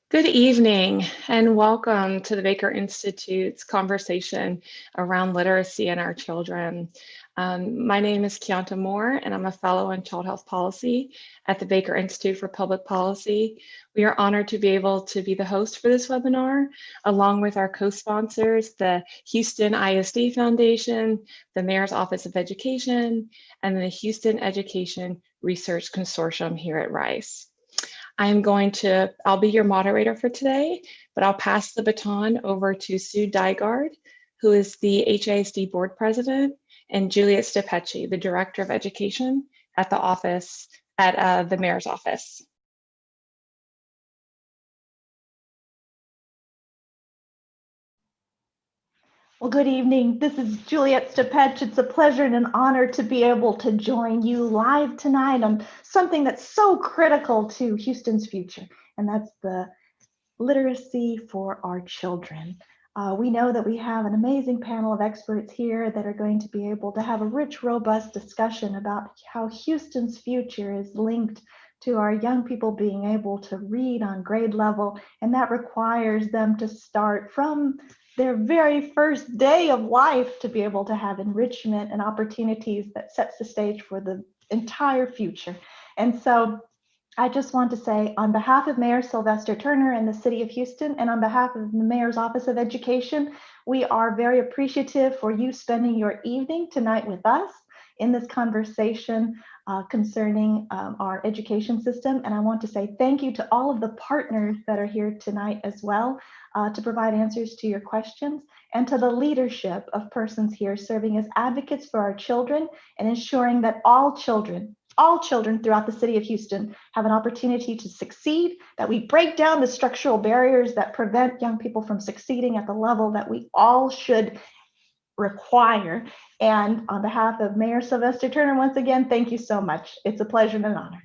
Good evening and welcome to the Baker Institute's conversation around literacy in our children. My name is Kianta Moore and I'm a fellow in child health policy at the Baker Institute for Public Policy. We are honored to be able to be the host for this webinar, along with our co-sponsors, the Houston ISD Foundation, the Mayor's Office of Education, and the Houston Education Research Consortium here at Rice. I'll be your moderator for today, but I'll pass the baton over to Sue Dygard, who is the HISD board president, and Juliet Stepecci, the director of education at the mayor's office. Well, good evening. This is Juliet Stepecci. It's a pleasure and an honor to be able to join you live tonight on something that's so critical to Houston's future, and that's the literacy for our children. We know that we have an amazing panel of experts here that are going to be able to have a rich, robust discussion about how Houston's future is linked to our young people being able to read on grade level, and that requires them to start from their very first day of life to be able to have enrichment and opportunities that sets the stage for the entire future. And so I just want to say, on behalf of Mayor Sylvester Turner and the City of Houston, and on behalf of the Mayor's Office of Education, we are very appreciative for you spending your evening tonight with us in this conversation concerning our education system. And I want to say thank you to all of the partners that are here tonight as well to provide answers to your questions, and to the leadership of persons here serving as advocates for our children and ensuring that all children throughout the city of Houston have an opportunity to succeed, that we break down the structural barriers that prevent young people from succeeding at the level that we all should require. And on behalf of Mayor Sylvester Turner, once again, thank you so much. It's a pleasure and an honor.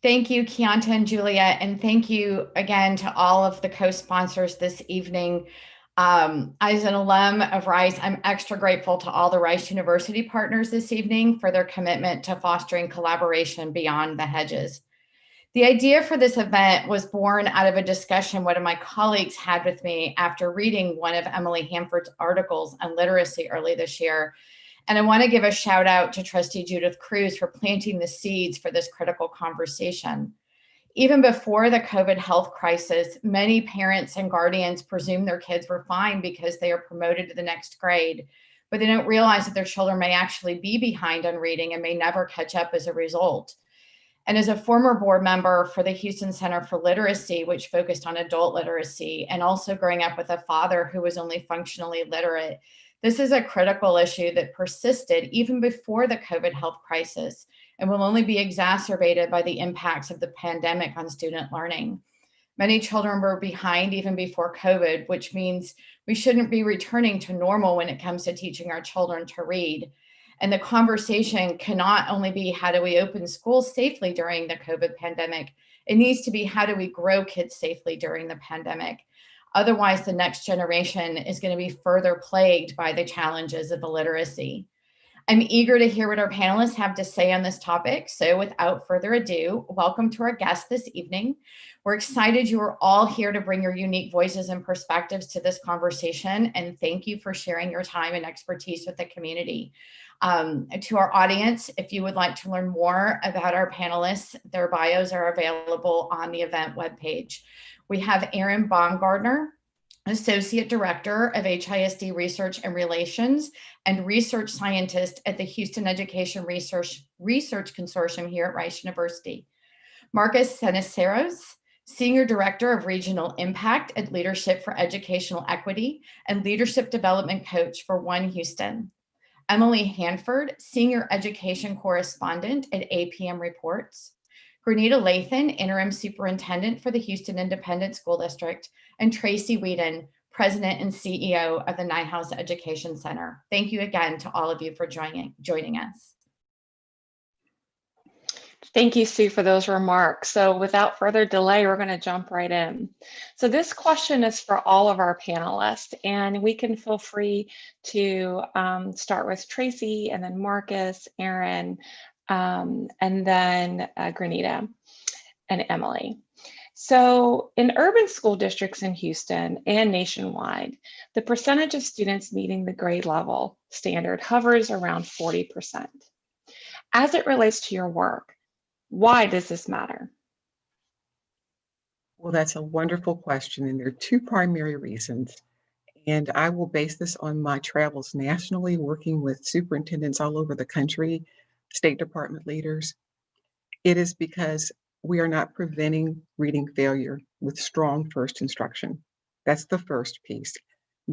Thank you, Kianta and Juliet, and thank you again to all of the co-sponsors this evening. As an alum of Rice, I'm extra grateful to all the Rice University partners this evening for their commitment to fostering collaboration beyond the hedges. The idea for this event was born out of a discussion one of my colleagues had with me after reading one of Emily Hanford's articles on literacy early this year. And I want to give a shout out to Trustee Judith Cruz for planting the seeds for this critical conversation. Even before the COVID health crisis, many parents and guardians presume their kids were fine because they are promoted to the next grade, but they don't realize that their children may actually be behind on reading and may never catch up as a result. And as a former board member for the Houston Center for Literacy, which focused on adult literacy, and also growing up with a father who was only functionally literate, this is a critical issue that persisted even before the COVID health crisis and will only be exacerbated by the impacts of the pandemic on student learning. Many children were behind even before COVID, which means we shouldn't be returning to normal when it comes to teaching our children to read. And the conversation cannot only be how do we open schools safely during the COVID pandemic, it needs to be how do we grow kids safely during the pandemic. Otherwise, the next generation is going to be further plagued by the challenges of illiteracy. I'm eager to hear what our panelists have to say on this topic. So without further ado, welcome to our guests this evening. We're excited you are all here to bring your unique voices and perspectives to this conversation. And thank you for sharing your time and expertise with the community. To our audience, if you would like to learn more about our panelists, their bios are available on the event webpage. We have Erin Baumgardner, Associate Director of HISD Research and Relations and Research Scientist at the Houston Education Research Consortium here at Rice University. Marcus Ceniceros, Senior Director of Regional Impact at Leadership for Educational Equity and Leadership Development Coach for One Houston. Emily Hanford, Senior Education Correspondent at APM Reports. Grenita Lathan, Interim Superintendent for the Houston Independent School District, and Tracy Whedon, President and CEO of the Nihouse Education Center. Thank you again to all of you for joining us. Thank you, Sue, for those remarks. So without further delay, we're going to jump right in. So this question is for all of our panelists, and we can feel free to start with Tracy, and then Marcus, Aaron, and then Granita and Emily. So in urban school districts in Houston and nationwide, the percentage of students meeting the grade level standard hovers around 40%. As it relates to your work, why does this matter? Well, that's a wonderful question, and there are two primary reasons. And I will base this on my travels nationally, working with superintendents all over the country, State Department leaders. It is because we are not preventing reading failure with strong first instruction. That's the first piece,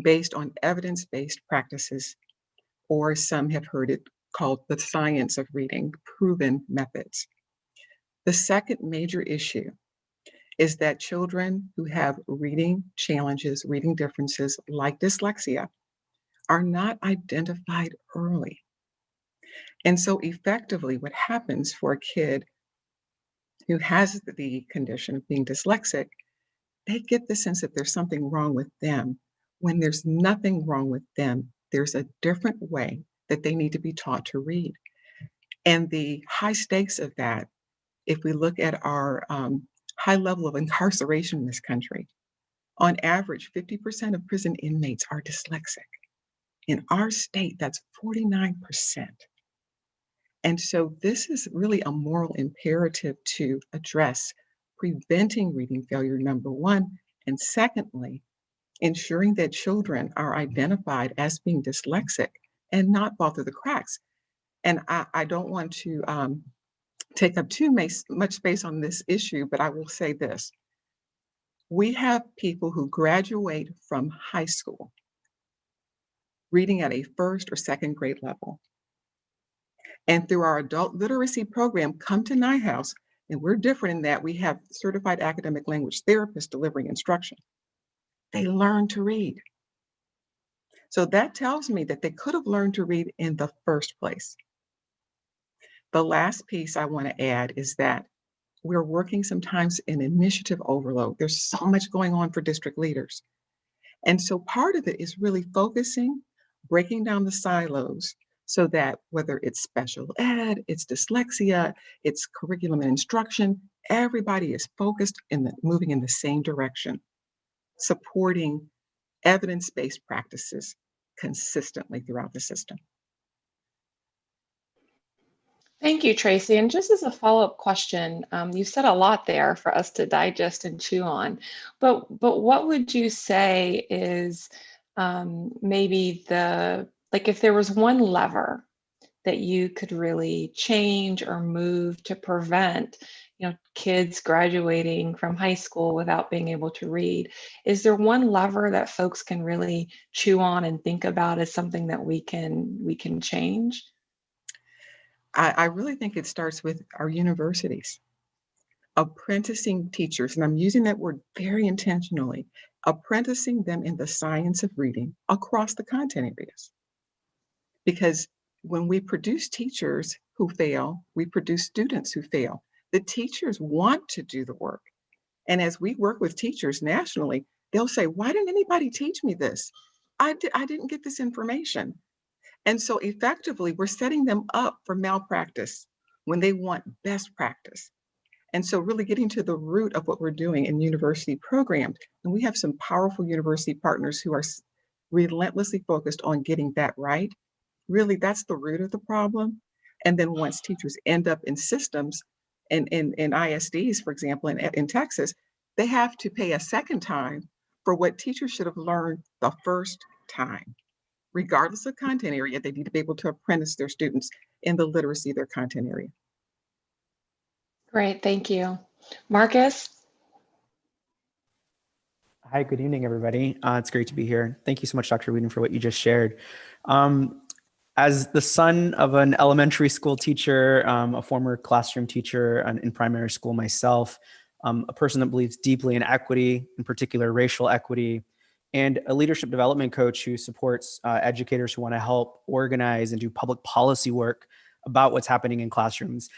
based on evidence-based practices, or some have heard it called the science of reading, proven methods. The second major issue is that children who have reading challenges, reading differences like dyslexia, are not identified early. And so effectively, what happens for a kid who has the condition of being dyslexic, they get the sense that there's something wrong with them, when there's nothing wrong with them. There's a different way that they need to be taught to read. And the high stakes of that, if we look at our high level of incarceration in this country, on average, 50% of prison inmates are dyslexic. In our state, that's 49%. And so this is really a moral imperative to address preventing reading failure, number one, and secondly, ensuring that children are identified as being dyslexic and not fall through the cracks. And I don't want to take up too much space on this issue, but I will say this. We have people who graduate from high school reading at a first or second grade level. And through our adult literacy program, come to NIHouse, and we're different in that we have certified academic language therapists delivering instruction. They learn to read. So that tells me that they could have learned to read in the first place. The last piece I want to add is that we're working sometimes in initiative overload. There's so much going on for district leaders. And so part of it is really focusing, breaking down the silos so that whether it's special ed, it's dyslexia, it's curriculum and instruction, everybody is focused in moving in the same direction, supporting evidence-based practices consistently throughout the system. Thank you, Tracy. And just as a follow-up question, you said a lot there for us to digest and chew on, but what would you say is maybe like if there was one lever that you could really change or move to prevent, kids graduating from high school without being able to read? Is there one lever that folks can really chew on and think about as something that we can change? I really think it starts with our universities, apprenticing teachers, and I'm using that word very intentionally, apprenticing them in the science of reading across the content areas. Because when we produce teachers who fail, we produce students who fail. The teachers want to do the work. And as we work with teachers nationally, they'll say, why didn't anybody teach me this? I didn't get this information. And so effectively, we're setting them up for malpractice when they want best practice. And so really getting to the root of what we're doing in university programs. And we have some powerful university partners who are relentlessly focused on getting that right. Really, that's the root of the problem. And then once teachers end up in systems and in ISDs, for example, in Texas, they have to pay a second time for what teachers should have learned the first time. Regardless of content area, they need to be able to apprentice their students in the literacy of their content area. Great, thank you. Marcus? Hi, good evening, everybody. It's great to be here. Thank you so much, Dr. Whedon, for what you just shared. As the son of an elementary school teacher, a former classroom teacher in primary school myself, a person that believes deeply in equity, in particular racial equity, and a leadership development coach who supports educators who want to help organize and do public policy work about what's happening in classrooms,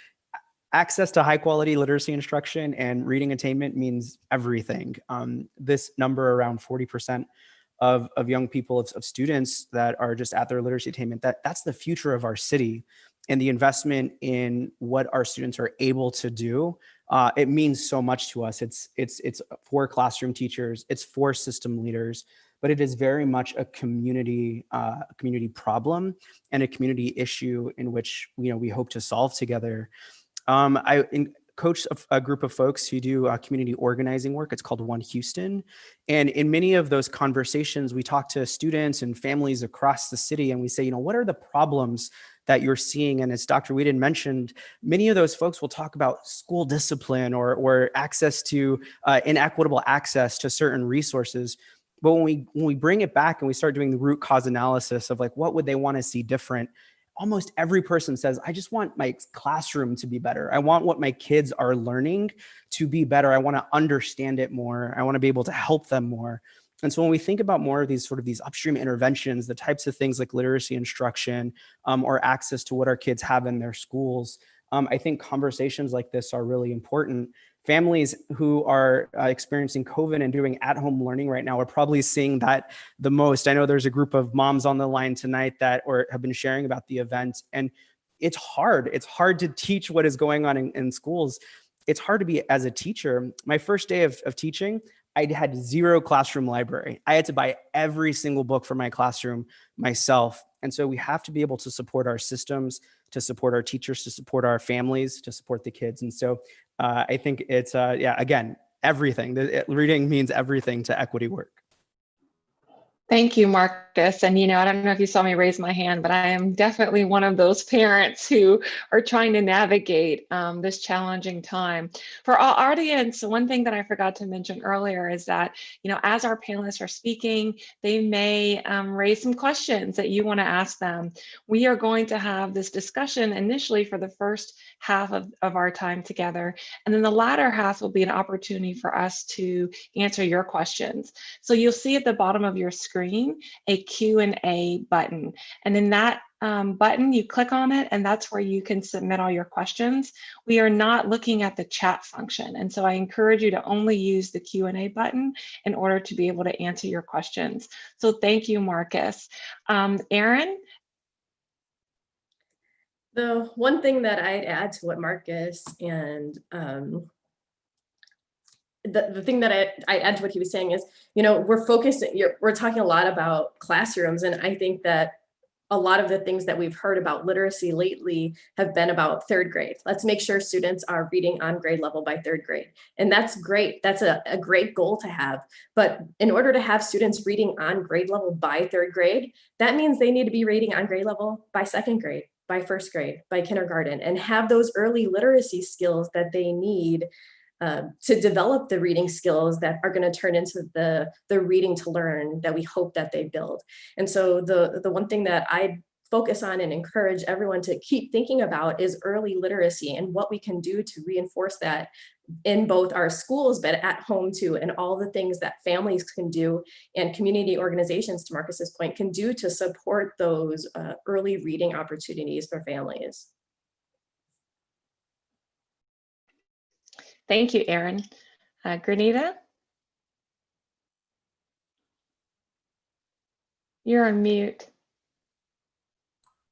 access to high quality literacy instruction and reading attainment means everything. This number around 40% of young people, of students that are just at their literacy attainment, that's the future of our city. And the investment in what our students are able to do, it means so much to us. It's for classroom teachers, it's for system leaders, but it is very much a community problem and a community issue in which we hope to solve together. I coach a group of folks who do community organizing work. It's called One Houston. And in many of those conversations, we talk to students and families across the city, and we say, what are the problems that you're seeing? And as Dr. Whedon mentioned, many of those folks will talk about school discipline or access to inequitable access to certain resources. But when we bring it back and we start doing the root cause analysis of like, what would they want to see different? Almost every person says, I just want my classroom to be better. I want what my kids are learning to be better. I want to understand it more. I want to be able to help them more. And so when we think about more of these upstream interventions, the types of things like literacy instruction or access to what our kids have in their schools, I think conversations like this are really important. Families who are experiencing COVID and doing at-home learning right now are probably seeing that the most. I know there's a group of moms on the line tonight that have been sharing about the event, and it's hard. It's hard to teach what is going on in schools. It's hard to be as a teacher. My first day of teaching, I had zero classroom library. I had to buy every single book for my classroom myself. And so we have to be able to support our systems, to support our teachers, to support our families, to support the kids. And so I think it's, again, everything. Reading means everything to equity work. Thank you, Marcus. And, I don't know if you saw me raise my hand, but I am definitely one of those parents who are trying to navigate this challenging time. For our audience, one thing that I forgot to mention earlier is that, as our panelists are speaking, they may raise some questions that you want to ask them. We are going to have this discussion initially for the first half of our time together. And then the latter half will be an opportunity for us to answer your questions. So you'll see at the bottom of your screen a Q&A button, and in that button you click on it, and that's where you can submit all your questions. We are not looking at the chat function, and so I encourage you to only use the Q&A button in order to be able to answer your questions. So thank you, Marcus. Erin? The one thing that I'd add to what Marcus and the thing that I add to what he was saying is, we're talking a lot about classrooms, and I think that a lot of the things that we've heard about literacy lately have been about third grade. Let's make sure students are reading on grade level by third grade. And that's great. That's a great goal to have. But in order to have students reading on grade level by third grade, that means they need to be reading on grade level by second grade, by first grade, by kindergarten, and have those early literacy skills that they need to develop the reading skills that are going to turn into the reading to learn that we hope that they build. And so the one thing that I focus on and encourage everyone to keep thinking about is early literacy and what we can do to reinforce that in both our schools, but at home too, and all the things that families can do and community organizations, to Marcus's point, can do to support those early reading opportunities for families. Thank you, Erin. Granita? You're on mute.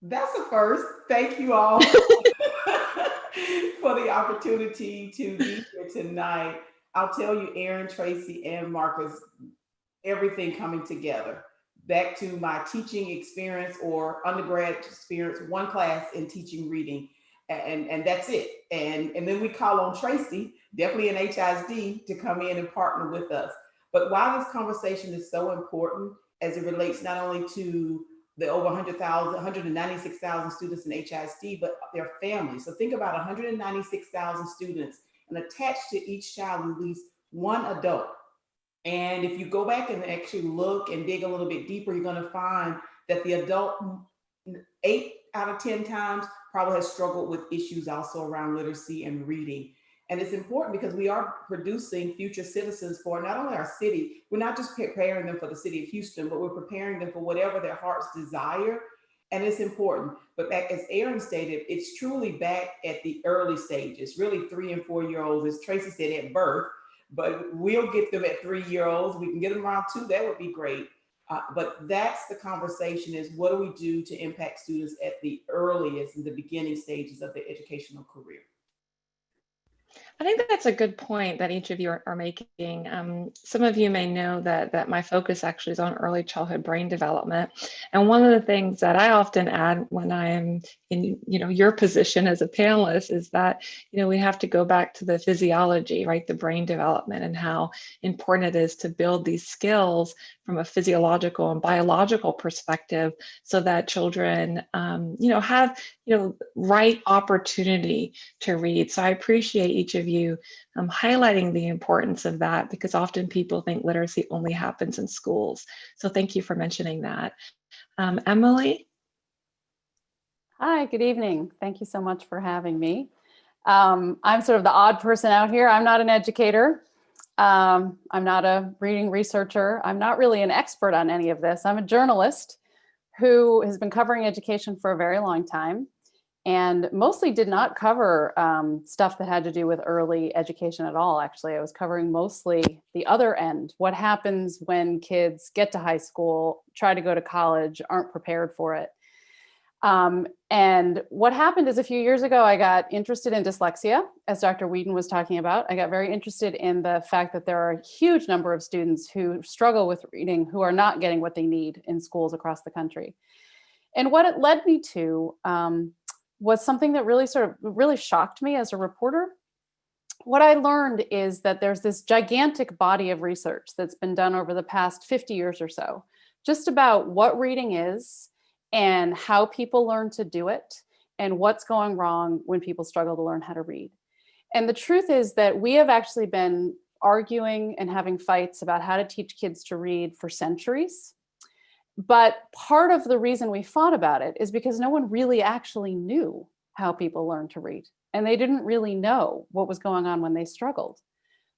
That's a first. Thank you all for the opportunity to be here tonight. I'll tell you, Erin, Tracy, and Marcus, everything coming together. Back to my teaching experience or undergrad experience, one class in teaching reading. And that's it. And then we call on Tracy, definitely in HISD, to come in and partner with us. But why this conversation is so important as it relates not only to the over 196,000 students in HISD, but their families. So think about 196,000 students, and attached to each child at least one adult. And if you go back and actually look and dig a little bit deeper, you're going to find that the adult 8 out of 10 times probably has struggled with issues also around literacy and reading. And it's important because we are producing future citizens for not only our city, we're not just preparing them for the city of Houston, but we're preparing them for whatever their hearts desire. and it's important. But back, as Aaron stated, it's truly back at the early stages, really 3 and 4 year olds, as Tracy said, at birth, but we'll get them at 3-year-olds. We can get them around 2, that would be great. But that's the conversation, is what do we do to impact students at the earliest and the beginning stages of their educational career? I think that's a good point that each of you are making. Some of you may know that my focus actually is on early childhood brain development. And one of the things that I often add when I'm in, your position as a panelist is that, we have to go back to the physiology, right? The brain development and how important it is to build these skills from a physiological and biological perspective so that children, have, right opportunity to read. So I appreciate each of you highlighting the importance of that, because often people think literacy only happens in schools. So thank you for mentioning that. Emily? Hi, good evening. Thank you so much for having me. I'm sort of the odd person out here. I'm not an educator. I'm not a reading researcher. I'm not really an expert on any of this. I'm a journalist who has been covering education for a very long time, and mostly did not cover stuff that had to do with early education at all. Actually, I was covering mostly the other end. What happens when kids get to high school, try to go to college, aren't prepared for it. And what happened is, a few years ago, I got interested in dyslexia, as Dr. Whedon was talking about. I got very interested in the fact that there are a huge number of students who struggle with reading, who are not getting what they need in schools across the country. And what it led me to was something that really shocked me as a reporter. What I learned is that there's this gigantic body of research that's been done over the past 50 years or so, just about what reading is and how people learn to do it and what's going wrong when people struggle to learn how to read. And the truth is that we have actually been arguing and having fights about how to teach kids to read for centuries. But part of the reason we fought about it is because no one really actually knew how people learn to read. And they didn't really know what was going on when they struggled.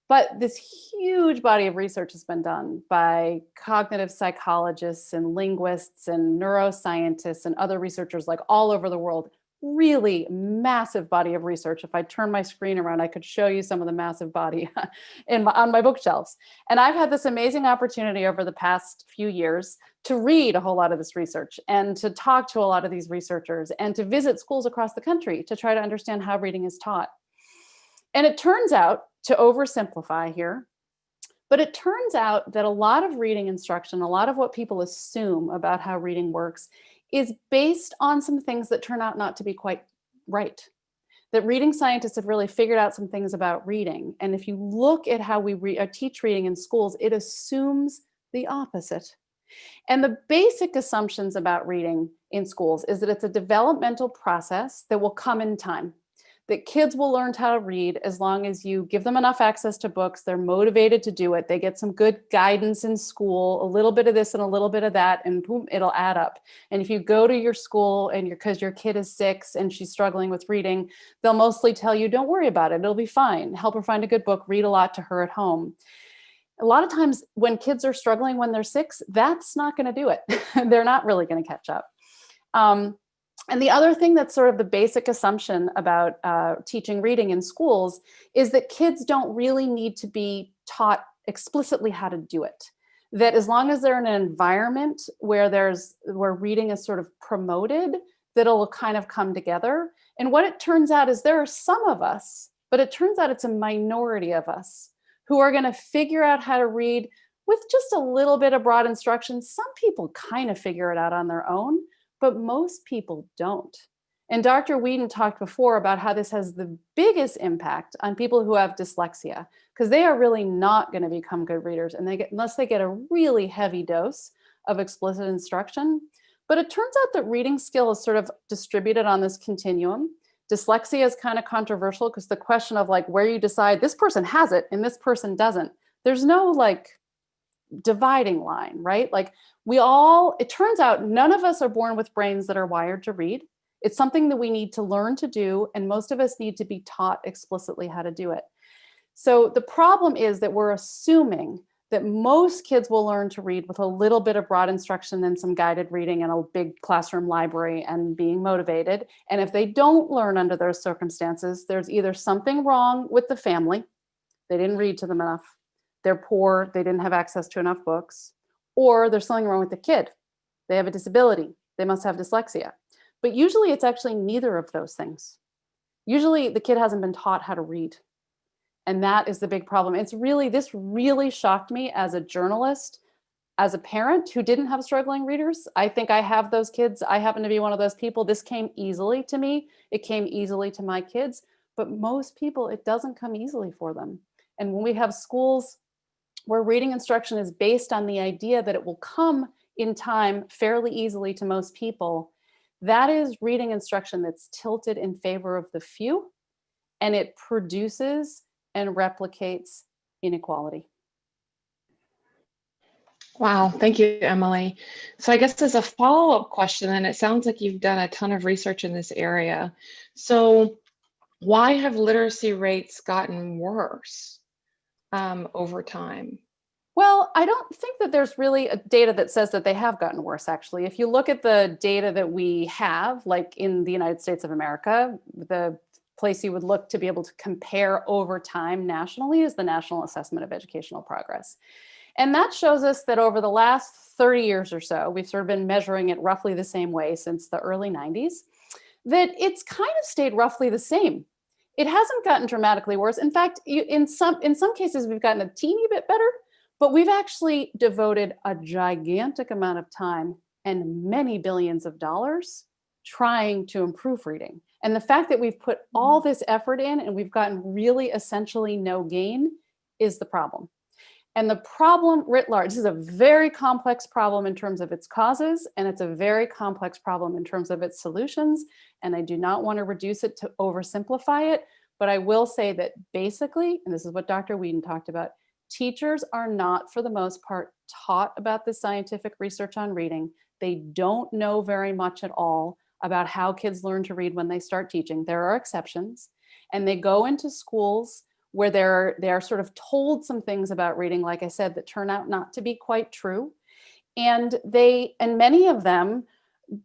But this huge body of research has been done by cognitive psychologists and linguists and neuroscientists and other researchers like all over the world. Really massive body of research. If I turn my screen around, I could show you some of the massive body on my bookshelves. And I've had this amazing opportunity over the past few years to read a whole lot of this research and to talk to a lot of these researchers and to visit schools across the country to try to understand how reading is taught. And it turns out, to oversimplify here, but it turns out that a lot of reading instruction, a lot of what people assume about how reading works, is based on some things that turn out not to be quite right. That reading scientists have really figured out some things about reading. And if you look at how we teach reading in schools, it assumes the opposite. And the basic assumptions about reading in schools is that it's a developmental process that will come in time. That kids will learn how to read as long as you give them enough access to books, they're motivated to do it, they get some good guidance in school, a little bit of this and a little bit of that, and boom, it'll add up. And if you go to your school and because your kid is 6 and she's struggling with reading, they'll mostly tell you, don't worry about it, it'll be fine. Help her find a good book, read a lot to her at home. A lot of times when kids are struggling when they're 6, that's not going to do it. They're not really going to catch up. And the other thing that's sort of the basic assumption about teaching reading in schools is that kids don't really need to be taught explicitly how to do it. That as long as they're in an environment where reading is sort of promoted, that it'll kind of come together. And what it turns out is there are some of us, but it turns out it's a minority of us who are going to figure out how to read with just a little bit of broad instruction. Some people kind of figure it out on their own, but most people don't. And Dr. Whedon talked before about how this has the biggest impact on people who have dyslexia, because they are really not going to become good readers unless they get a really heavy dose of explicit instruction. But it turns out that reading skill is sort of distributed on this continuum. Dyslexia is kind of controversial because the question of like where you decide this person has it and this person doesn't, there's no like dividing line, right? Like it turns out none of us are born with brains that are wired to read. It's something that we need to learn to do, and most of us need to be taught explicitly how to do it. So the problem is that we're assuming that most kids will learn to read with a little bit of broad instruction and some guided reading and a big classroom library and being motivated. And if they don't learn under those circumstances, there's either something wrong with the family, they didn't read to them enough, they're poor, they didn't have access to enough books, or there's something wrong with the kid. They have a disability, they must have dyslexia. But usually it's actually neither of those things. Usually the kid hasn't been taught how to read. And that is the big problem. This really shocked me as a journalist, as a parent who didn't have struggling readers. I think I have those kids. I happen to be one of those people. This came easily to me. It came easily to my kids, but most people, it doesn't come easily for them. And when we have schools where reading instruction is based on the idea that it will come in time fairly easily to most people, that is reading instruction that's tilted in favor of the few, and it produces and replicates inequality. Wow, thank you, Emily. So I guess as a follow-up question, and it sounds like you've done a ton of research in this area. So why have literacy rates gotten worse over time? Well, I don't think that there's really a data that says that they have gotten worse, actually. If you look at the data that we have, like in the United States of America, the place you would look to be able to compare over time nationally is the National Assessment of Educational Progress. And that shows us that over the last 30 years or so, we've sort of been measuring it roughly the same way since the early 90s, that it's kind of stayed roughly the same. It hasn't gotten dramatically worse. In fact, in some cases, we've gotten a teeny bit better, but we've actually devoted a gigantic amount of time and many billions of dollars trying to improve reading. And the fact that we've put all this effort in and we've gotten really essentially no gain is the problem. And the problem writ large, this is a very complex problem in terms of its causes, and it's a very complex problem in terms of its solutions. And I do not want to reduce it to oversimplify it, but I will say that basically, and this is what Dr. Whedon talked about, teachers are not, for the most part, taught about the scientific research on reading. They don't know very much at all about how kids learn to read when they start teaching. There are exceptions, and they go into schools where they're sort of told some things about reading, like I said, that turn out not to be quite true. And many of them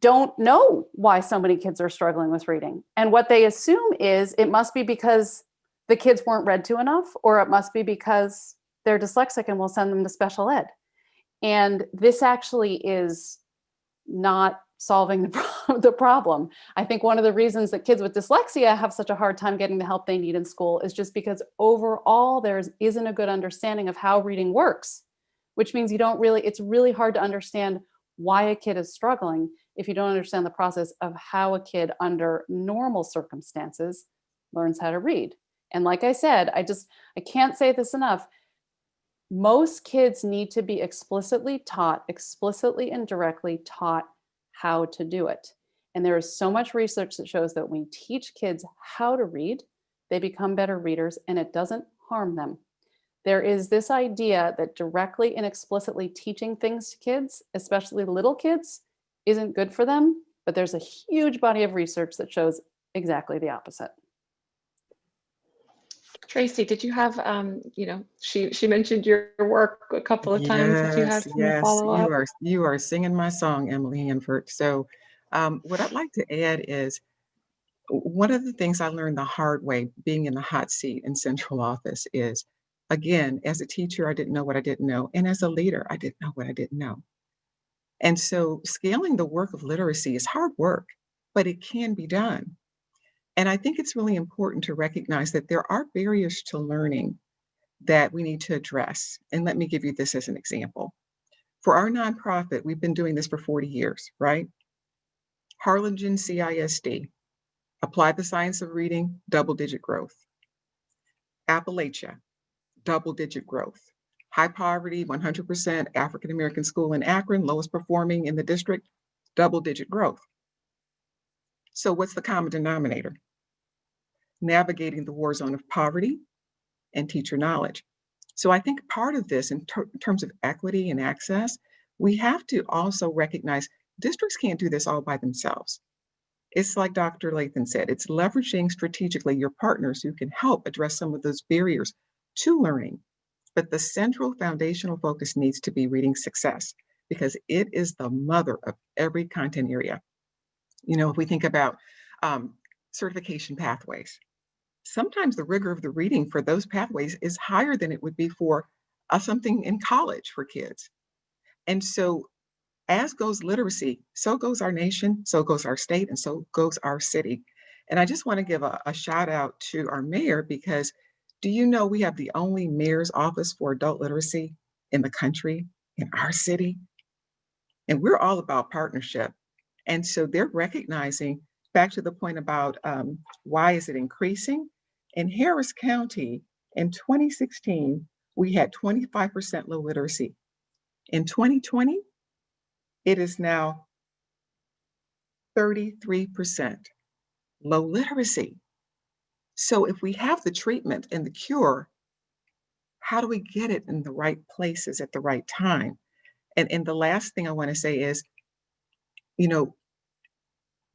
don't know why so many kids are struggling with reading. And what they assume is it must be because the kids weren't read to enough, or it must be because they're dyslexic and we'll send them to special ed. And this actually is not solving the problem. I think one of the reasons that kids with dyslexia have such a hard time getting the help they need in school is just because overall there isn't a good understanding of how reading works, which means it's really hard to understand why a kid is struggling if you don't understand the process of how a kid under normal circumstances learns how to read. And like I said, I can't say this enough. Most kids need to be explicitly and directly taught how to do it. And there is so much research that shows that when we teach kids how to read, they become better readers and it doesn't harm them. There is this idea that directly and explicitly teaching things to kids, especially little kids, isn't good for them, but there's a huge body of research that shows exactly the opposite. Tracy, did you have, she mentioned your work a couple of times. Did you have some follow-up? You are singing my song, Emily Hanford. So what I'd like to add is one of the things I learned the hard way being in the hot seat in central office is, again, as a teacher, I didn't know what I didn't know. And as a leader, I didn't know what I didn't know. And so scaling the work of literacy is hard work, but it can be done. And I think it's really important to recognize that there are barriers to learning that we need to address. And let me give you this as an example. For our nonprofit, we've been doing this for 40 years, right? Harlingen CISD, Apply the Science of Reading, double-digit growth. Appalachia, double-digit growth. High poverty, 100% African-American school in Akron, lowest performing in the district, double-digit growth. So what's the common denominator? Navigating the war zone of poverty and teacher knowledge. So I think part of this in terms of equity and access, we have to also recognize districts can't do this all by themselves. It's like Dr. Lathan said, it's leveraging strategically your partners who can help address some of those barriers to learning. But the central foundational focus needs to be reading success because it is the mother of every content area. You know, if we think about certification pathways, sometimes the rigor of the reading for those pathways is higher than it would be for something in college for kids. And so as goes literacy, so goes our nation, so goes our state, and so goes our city. And I just want to give a shout out to our mayor because do you know we have the only mayor's office for adult literacy in the country, in our city? And we're all about partnership. And so they're recognizing, back to the point about why is it increasing? In Harris County in 2016, we had 25% low literacy. In 2020, it is now 33% low literacy. So if we have the treatment and the cure, how do we get it in the right places at the right time? And the last thing I want to say is, you know,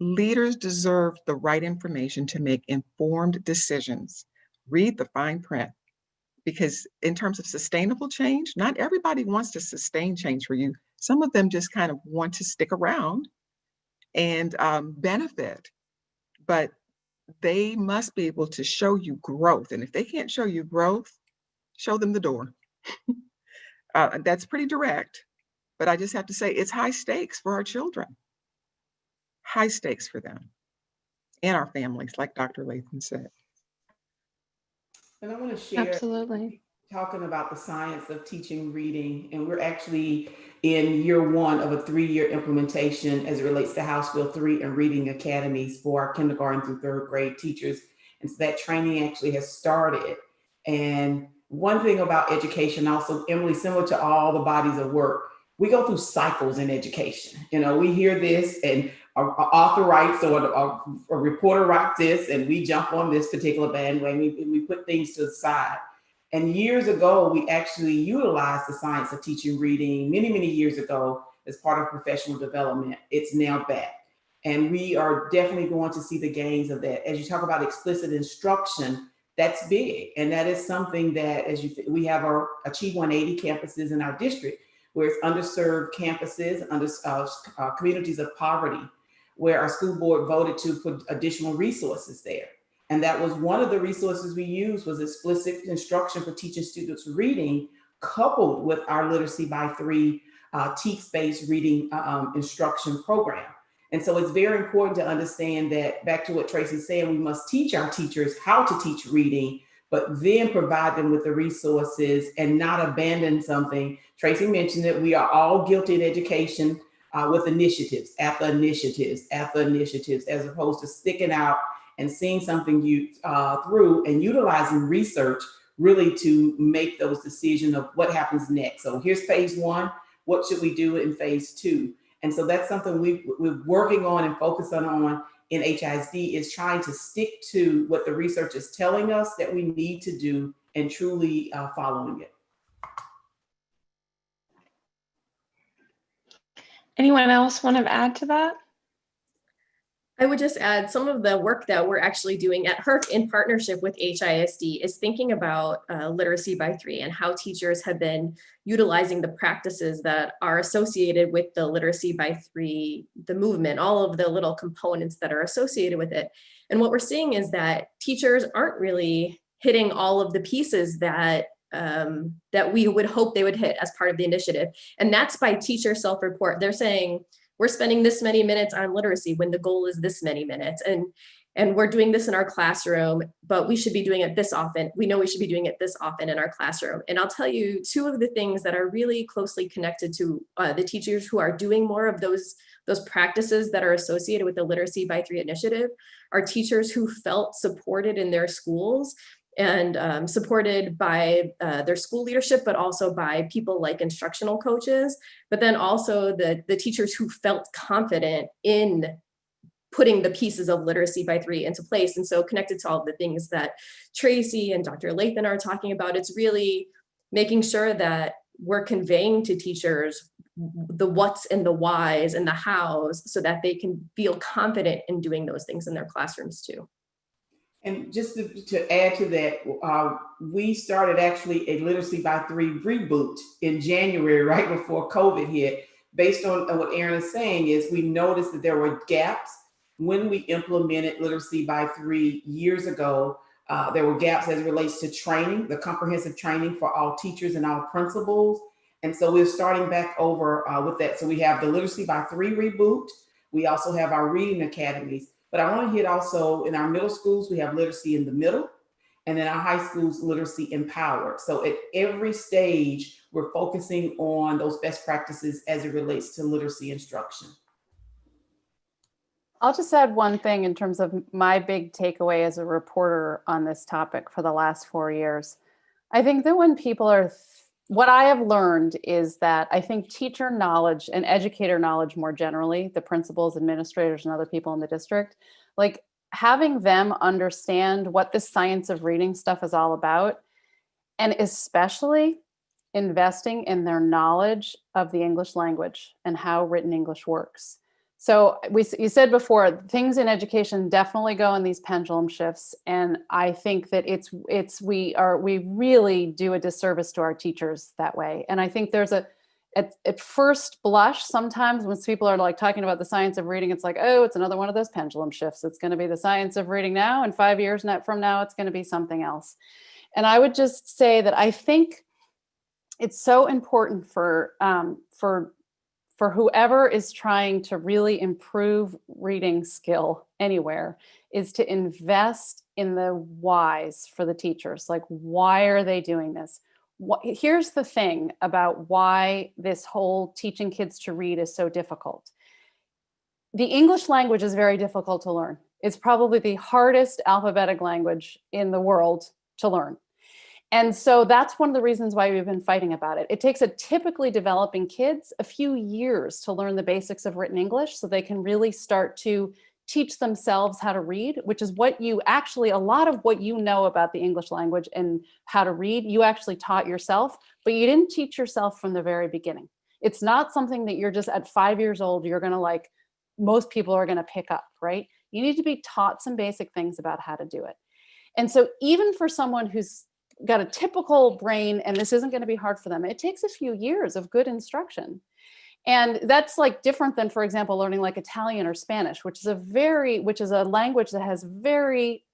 leaders deserve the right information to make informed decisions. Read the fine print. Because in terms of sustainable change, not everybody wants to sustain change for you. Some of them just kind of want to stick around and benefit, but they must be able to show you growth. And if they can't show you growth, show them the door. That's pretty direct, but I just have to say it's high stakes for our children, high stakes for them and our families, like Dr. Lathan said. And I want to share, Absolutely. talking about the science of teaching reading, and we're actually in year one of a 3-year implementation as it relates to House Bill 3 and reading academies for our kindergarten through 3rd grade teachers. And so that training actually has started. And one thing about education also, Emily, similar to all the bodies of work, we go through cycles in education. You know, we hear this and our author writes or a reporter writes this and we jump on this particular bandwagon. We put things to the side. And years ago, we actually utilized the science of teaching reading many, many years ago as part of professional development. It's now back. And we are definitely going to see the gains of that. As you talk about explicit instruction, that's big. And that is something that, we have our Achieve 180 campuses in our district, where it's underserved campuses, communities of poverty, where our school board voted to put additional resources there. And that was one of the resources we used was explicit instruction for teaching students reading, coupled with our Literacy by 3 text-based reading instruction program. And so it's very important to understand that, back to what Tracy said, we must teach our teachers how to teach reading, but then provide them with the resources and not abandon something. Tracy mentioned that we are all guilty in education with initiatives, after initiatives, after initiatives, as opposed to sticking out and seeing something through and utilizing research really to make those decisions of what happens next. So here's phase 1, what should we do in phase 2? And so that's something we're working on and focusing on in HISD, is trying to stick to what the research is telling us that we need to do and truly following it. Anyone else want to add to that? I would just add some of the work that we're actually doing at HERC in partnership with HISD is thinking about Literacy by 3 and how teachers have been utilizing the practices that are associated with the Literacy by 3, the movement, all of the little components that are associated with it. And what we're seeing is that teachers aren't really hitting all of the pieces that that we would hope they would hit as part of the initiative. And that's by teacher self-report. They're saying, we're spending this many minutes on literacy when the goal is this many minutes. And we're doing this in our classroom, but we should be doing it this often. We know we should be doing it this often in our classroom. And I'll tell you 2 of the things that are really closely connected to the teachers who are doing more of those practices that are associated with the Literacy by 3 initiative are teachers who felt supported in their schools and supported by their school leadership, but also by people like instructional coaches, but then also the teachers who felt confident in putting the pieces of Literacy by 3 into place. And so connected to all the things that Tracy and Dr. Lathan are talking about, it's really making sure that we're conveying to teachers the what's and the whys and the hows so that they can feel confident in doing those things in their classrooms too. And just to add to that, we started actually a Literacy by 3 reboot in January, right before COVID hit. Based on what Erin is saying, is we noticed that there were gaps when we implemented Literacy by 3 years ago. There were gaps as it relates to training, the comprehensive training for all teachers and all principals. And so we're starting back over with that. So we have the Literacy by 3 reboot. We also have our reading academies. But I want to hit also in our middle schools, we have literacy in the middle, and then our high schools, literacy empowered. So at every stage, we're focusing on those best practices as it relates to literacy instruction. I'll just add one thing in terms of my big takeaway as a reporter on this topic for the last 4 years. I think that when people are, what I have learned is that I think teacher knowledge and educator knowledge more generally, the principals, administrators, and other people in the district, like having them understand what this science of reading stuff is all about, and especially investing in their knowledge of the English language and how written English works. So you said before, things in education definitely go in these pendulum shifts, and I think that we really do a disservice to our teachers that way. And I think there's at first blush, sometimes when people are like talking about the science of reading, it's like, oh, it's another one of those pendulum shifts. It's going to be the science of reading now, and 5 years from now, it's going to be something else. And I would just say that I think it's so important for whoever is trying to really improve reading skill anywhere is to invest in the whys for the teachers. Like, why are they doing this? Here's the thing about why this whole teaching kids to read is so difficult. The English language is very difficult to learn. It's probably the hardest alphabetic language in the world to learn. And so that's one of the reasons why we've been fighting about it. It takes a typically developing kids a few years to learn the basics of written English so they can really start to teach themselves how to read, which is what you actually, a lot of what you know about the English language and how to read, you actually taught yourself, but you didn't teach yourself from the very beginning. It's not something that you're just at 5 years old, you're gonna like, most people are gonna pick up, right? You need to be taught some basic things about how to do it. And so even for someone who's got a typical brain and this isn't going to be hard for them, it takes a few years of good instruction. And that's like different than, for example, learning like Italian or Spanish, which is a language that has very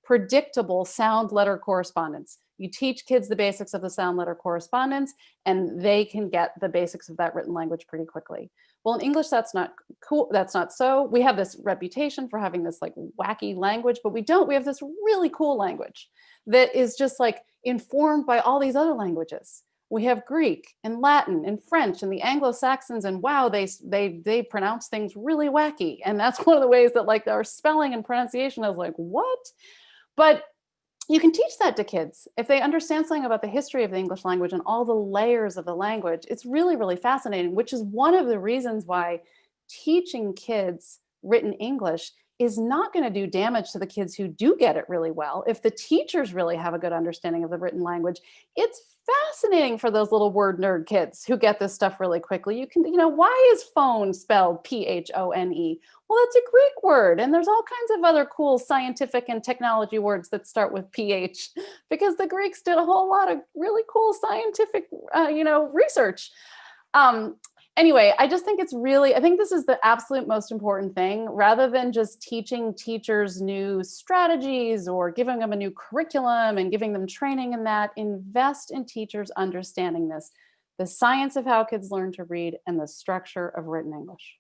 predictable sound letter correspondence. You teach kids the basics of the sound letter correspondence and they can get the basics of that written language pretty quickly. Well, in English, that's not cool. That's not so. We have this reputation for having this like wacky language, but we don't. We have this really cool language that is just like informed by all these other languages. We have Greek and Latin and French and the Anglo-Saxons, and wow, they pronounce things really wacky. And that's one of the ways that like our spelling and pronunciation is like, what? But you can teach that to kids. If they understand something about the history of the English language and all the layers of the language, it's really, really fascinating, which is one of the reasons why teaching kids written English is not going to do damage to the kids who do get it really well. If the teachers really have a good understanding of the written language, it's fascinating for those little word nerd kids who get this stuff really quickly. Why is phone spelled P-H-O-N-E? Well, that's a Greek word. And there's all kinds of other cool scientific and technology words that start with PH because the Greeks did a whole lot of really cool scientific, research. Anyway, I just think I think this is the absolute most important thing, rather than just teaching teachers new strategies or giving them a new curriculum and giving them training in that. Invest in teachers understanding this, the science of how kids learn to read and the structure of written English.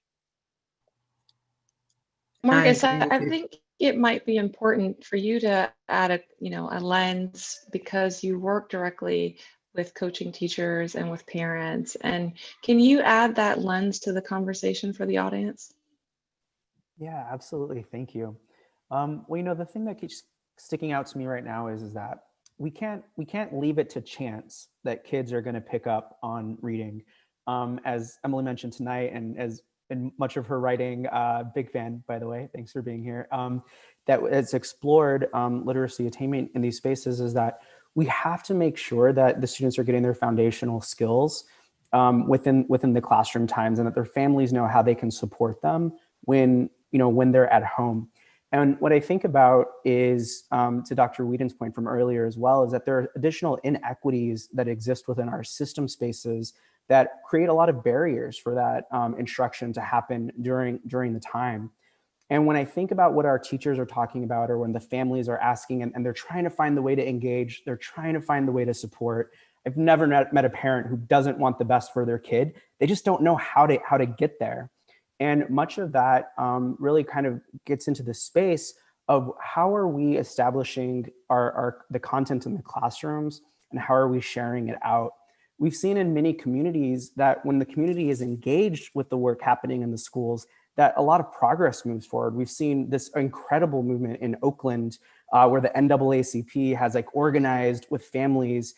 Marcus, I think it might be important for you to add a lens because you work directly with coaching teachers and with parents. And can you add that lens to the conversation for the audience? Yeah, absolutely. Thank you. Well, the thing that keeps sticking out to me right now is that we can't leave it to chance that kids are going to pick up on reading. As Emily mentioned tonight, and as in much of her writing, big fan, by the way, thanks for being here, that has explored literacy attainment in these spaces, is that we have to make sure that the students are getting their foundational skills within the classroom times, and that their families know how they can support them when they're at home. And what I think about is, to Dr. Whedon's point from earlier as well, is that there are additional inequities that exist within our system spaces that create a lot of barriers for that instruction to happen during the time. And when I think about what our teachers are talking about, or when the families are asking and they're trying to find the way to engage, they're trying to find the way to support. I've never met a parent who doesn't want the best for their kid. They just don't know how to get there. And much of that really kind of gets into the space of how are we establishing the content in the classrooms, and how are we sharing it out? We've seen in many communities that when the community is engaged with the work happening in the schools, that a lot of progress moves forward. We've seen this incredible movement in Oakland where the NAACP has like organized with families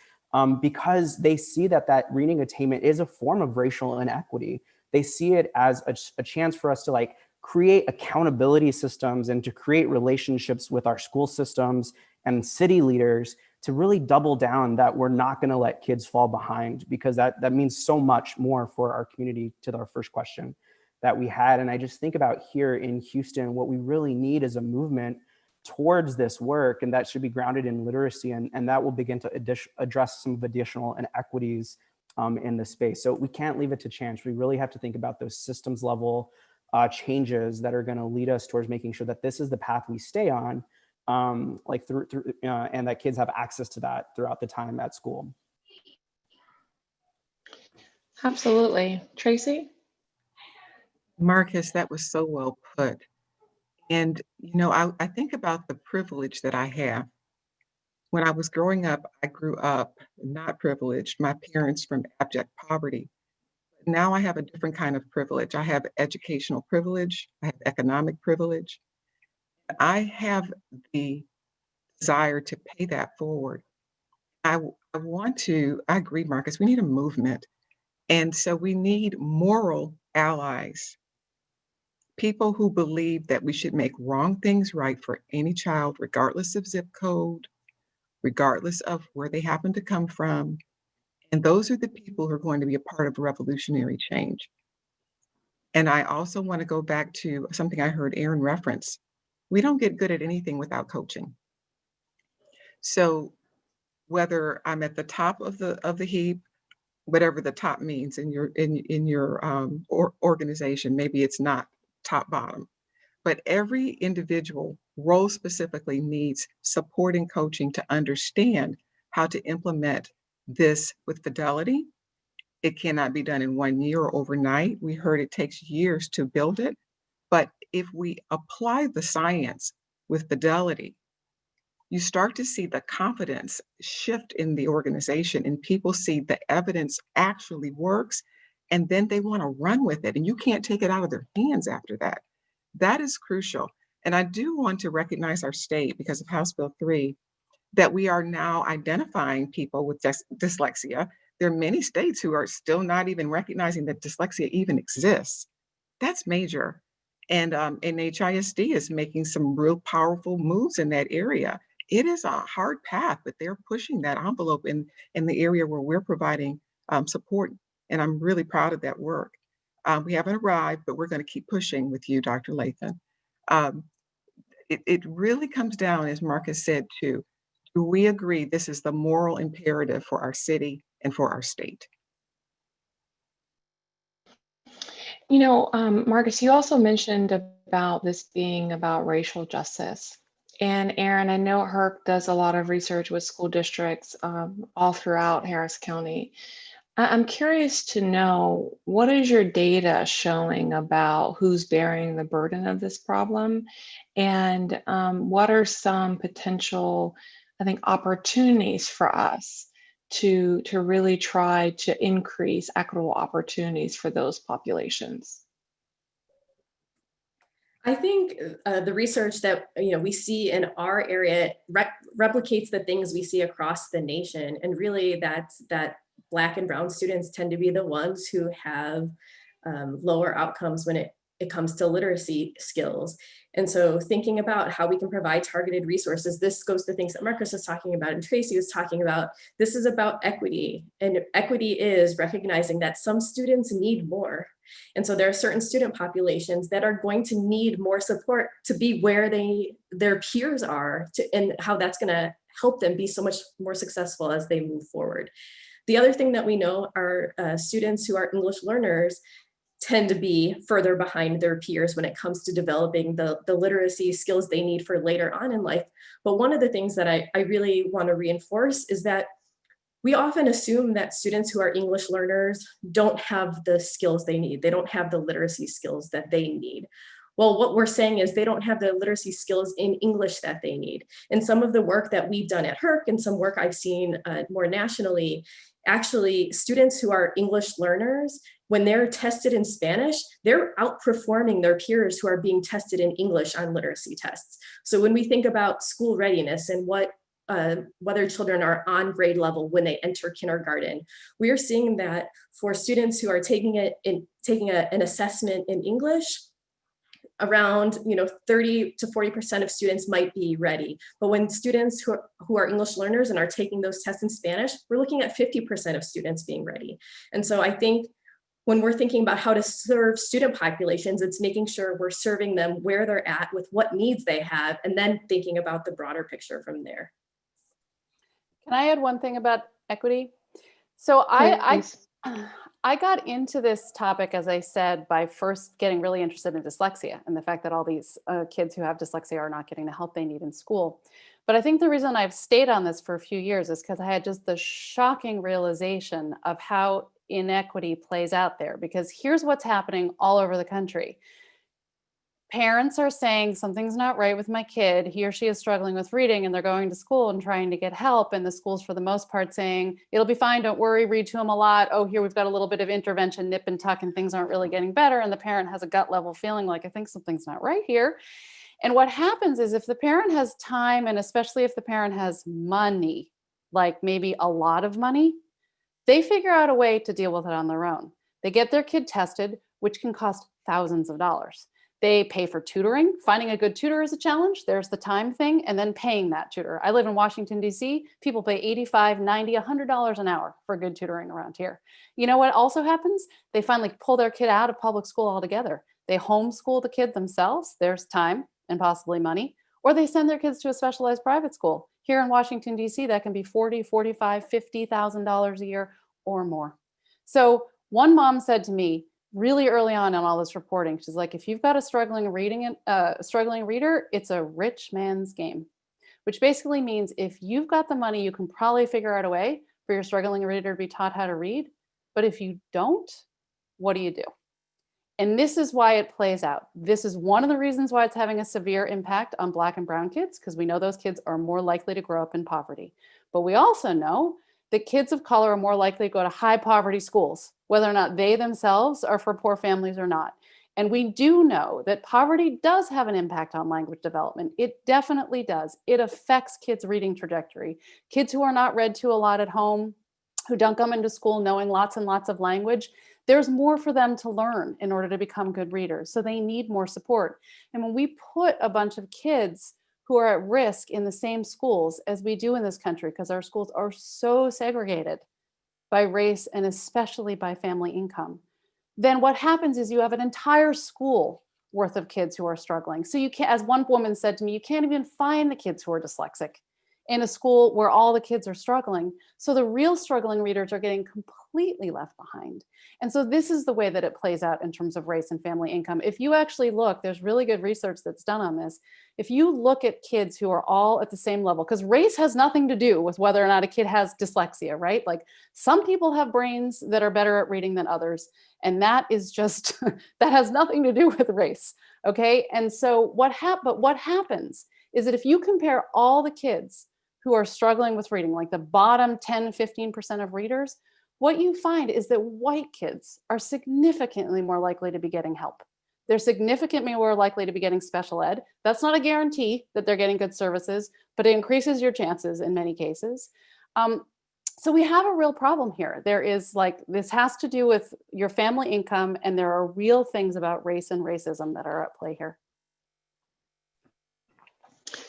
because they see that reading attainment is a form of racial inequity. They see it as a chance for us to like create accountability systems and to create relationships with our school systems and city leaders to really double down that we're not going to let kids fall behind, because that means so much more for our community, to our first question that we had. And I just think about here in Houston, what we really need is a movement towards this work, and that should be grounded in literacy, and that will begin to address some of the additional inequities in the space. So we can't leave it to chance. We really have to think about those systems level changes that are going to lead us towards making sure that this is the path we stay on, and that kids have access to that throughout the time at school. Absolutely. Tracy? Marcus, that was so well put. And, I think about the privilege that I have. When I was growing up, I grew up not privileged, my parents from abject poverty. Now I have a different kind of privilege. I have educational privilege, I have economic privilege. I have the desire to pay that forward. I agree, Marcus, we need a movement. And so we need moral allies, people who believe that we should make wrong things right for any child, regardless of zip code, regardless of where they happen to come from. And those are the people who are going to be a part of revolutionary change. And I also want to go back to something I heard Aaron reference. We don't get good at anything without coaching. So whether I'm at the top of the heap, whatever the top means in your organization, maybe it's not top bottom, but every individual role specifically needs support and coaching to understand how to implement this with fidelity. It cannot be done in 1 year or overnight. We heard it takes years to build it. But if we apply the science with fidelity, you start to see the confidence shift in the organization, and people see the evidence actually works, and then they want to run with it. And you can't take it out of their hands after that. That is crucial. And I do want to recognize our state, because of House Bill 3, that we are now identifying people with dyslexia. There are many states who are still not even recognizing that dyslexia even exists. That's major. And NHISD is making some real powerful moves in that area. It is a hard path, but they're pushing that envelope in the area where we're providing support. And I'm really proud of that work. We haven't arrived, but we're going to keep pushing with you, Dr. Lathan. It really comes down, as Marcus said, to, do we agree this is the moral imperative for our city and for our state? Marcus, you also mentioned about this being about racial justice. And Aaron, I know HERC does a lot of research with school districts all throughout Harris County. I'm curious to know, what is your data showing about who's bearing the burden of this problem? And what are some potential, I think, opportunities for us to really try to increase equitable opportunities for those populations? I think the research that we see in our area replicates the things we see across the nation, and really that Black and Brown students tend to be the ones who have lower outcomes when it it comes to literacy skills. And so thinking about how we can provide targeted resources, this goes to things that Marcus was talking about and Tracy was talking about. This is about equity, and equity is recognizing that some students need more. And so there are certain student populations that are going to need more support to be where their peers are, and how that's going to help them be so much more successful as they move forward. The other thing that we know are students who are English learners tend to be further behind their peers when it comes to developing the literacy skills they need for later on in life. But one of the things that I really want to reinforce is that we often assume that students who are English learners don't have the skills they need. They don't have the literacy skills that they need. Well, what we're saying is they don't have the literacy skills in English that they need. And some of the work that we've done at HERC and some work I've seen more nationally, actually students who are English learners, when they're tested in Spanish, they're outperforming their peers who are being tested in English on literacy tests. So when we think about school readiness and whether children are on grade level when they enter kindergarten, we are seeing that for students who are taking an assessment in English, around 30 to 40% of students might be ready. But when students who are English learners and are taking those tests in Spanish, we're looking at 50% of students being ready. And so I think when we're thinking about how to serve student populations, it's making sure we're serving them where they're at with what needs they have, and then thinking about the broader picture from there. Can I add one thing about equity? So I got into this topic, as I said, by first getting really interested in dyslexia and the fact that all these kids who have dyslexia are not getting the help they need in school. But I think the reason I've stayed on this for a few years is because I had just the shocking realization of how inequity plays out there. Because here's what's happening all over the country. Parents are saying something's not right with my kid. He or she is struggling with reading, and they're going to school and trying to get help. And the schools, for the most part, saying, it'll be fine, don't worry, read to him a lot. Oh, here we've got a little bit of intervention, nip and tuck, and things aren't really getting better. And the parent has a gut level feeling like, I think something's not right here. And what happens is if the parent has time, and especially if the parent has money, like maybe a lot of money, they figure out a way to deal with it on their own. They get their kid tested, which can cost thousands of dollars. They pay for tutoring. Finding a good tutor is a challenge. There's the time thing, and then paying that tutor. I live in Washington, D.C. People pay $85, $90, $100 an hour for good tutoring around here. You know what also happens? They finally pull their kid out of public school altogether. They homeschool the kid themselves. There's time and possibly money. Or they send their kids to a specialized private school. Here in Washington, D.C., that can be $40,000, $45,000, $50,000 a year or more. So one mom said to me, really early on all this reporting, she's like, if you've got a struggling reader, it's a rich man's game, which basically means if you've got the money, you can probably figure out a way for your struggling reader to be taught how to read. But if you don't, what do you do? And this is why it plays out. This is one of the reasons why it's having a severe impact on Black and brown kids, because we know those kids are more likely to grow up in poverty. But we also know that kids of color are more likely to go to high poverty schools, whether or not they themselves are for poor families or not. And we do know that poverty does have an impact on language development. It definitely does. It affects kids' reading trajectory. Kids who are not read to a lot at home, who don't come into school knowing lots and lots of language, there's more for them to learn in order to become good readers. So they need more support. And when we put a bunch of kids who are at risk in the same schools as we do in this country, because our schools are so segregated by race and especially by family income, then what happens is you have an entire school worth of kids who are struggling. So you can't, as one woman said to me, you can't even find the kids who are dyslexic in a school where all the kids are struggling. So the real struggling readers are getting completely left behind. And so this is the way that it plays out in terms of race and family income. If you actually look, there's really good research that's done on this. If you look at kids who are all at the same level, because race has nothing to do with whether or not a kid has dyslexia, right? Like some people have brains that are better at reading than others. And that is just, that has nothing to do with race, okay? And so what happens is that if you compare all the kids who are struggling with reading, like the bottom 10, 15% of readers, what you find is that white kids are significantly more likely to be getting help. They're significantly more likely to be getting special ed. That's not a guarantee that they're getting good services, but it increases your chances in many cases. So we have a real problem here. There is this has to do with your family income, and there are real things about race and racism that are at play here.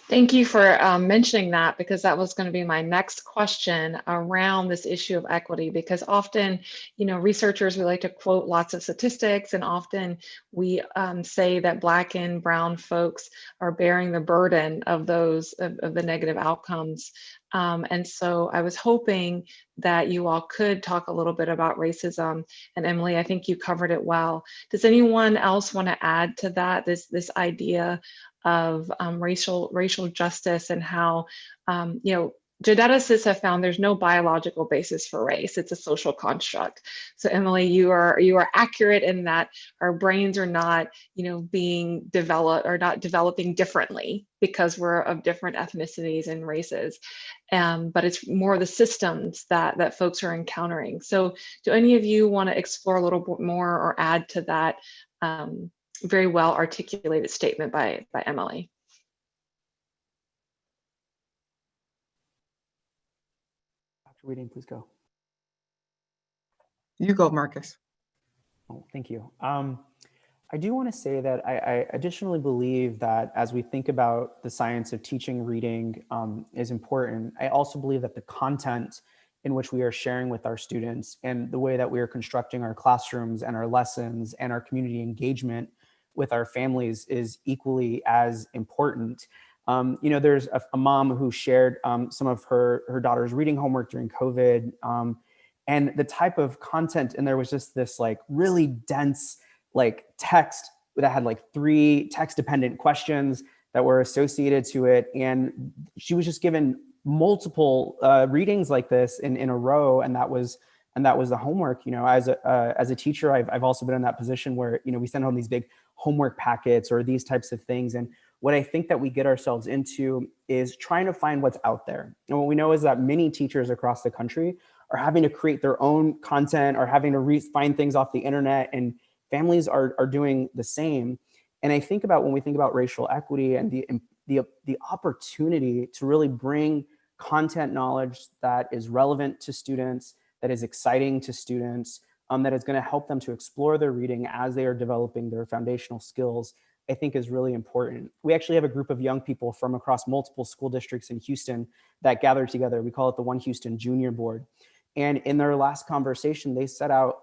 Thank you for mentioning that, because that was going to be my next question around this issue of equity. Because often, researchers, we like to quote lots of statistics, and often we say that Black and Brown folks are bearing the burden of those of the negative outcomes. And so I was hoping that you all could talk a little bit about racism. And Emily, I think you covered it well. Does anyone else want to add to that, this idea of racial justice, and how geneticists have found there's no biological basis for race. It's a social construct. So Emily, you are accurate in that our brains are not being developed, or not developing differently because we're of different ethnicities and races. But it's more the systems that folks are encountering. So do any of you want to explore a little bit more or add to that very well articulated statement by Emily? Dr. Weeding, please go. You go, Marcus. Oh, thank you. I do want to say that I additionally believe that as we think about the science of teaching reading is important, I also believe that the content in which we are sharing with our students and the way that we are constructing our classrooms and our lessons and our community engagement with our families is equally as important. There's a mom who shared some of her daughter's reading homework during COVID, and the type of content, and there was just this really dense text that had 3 text-dependent questions that were associated to it, and she was just given multiple readings like this in a row, and that was the homework. As a teacher, I've also been in that position where we send home these big homework packets or these types of things, and what I think that we get ourselves into is trying to find what's out there. And what we know is that many teachers across the country are having to create their own content or having to find things off the internet, and families are doing the same. And I think about when we think about racial equity and the opportunity to really bring content knowledge that is relevant to students, that is exciting to students, that is going to help them to explore their reading as they are developing their foundational skills, I think is really important. We actually have a group of young people from across multiple school districts in Houston that gather together. We call it the One Houston Junior Board. And in their last conversation, they set out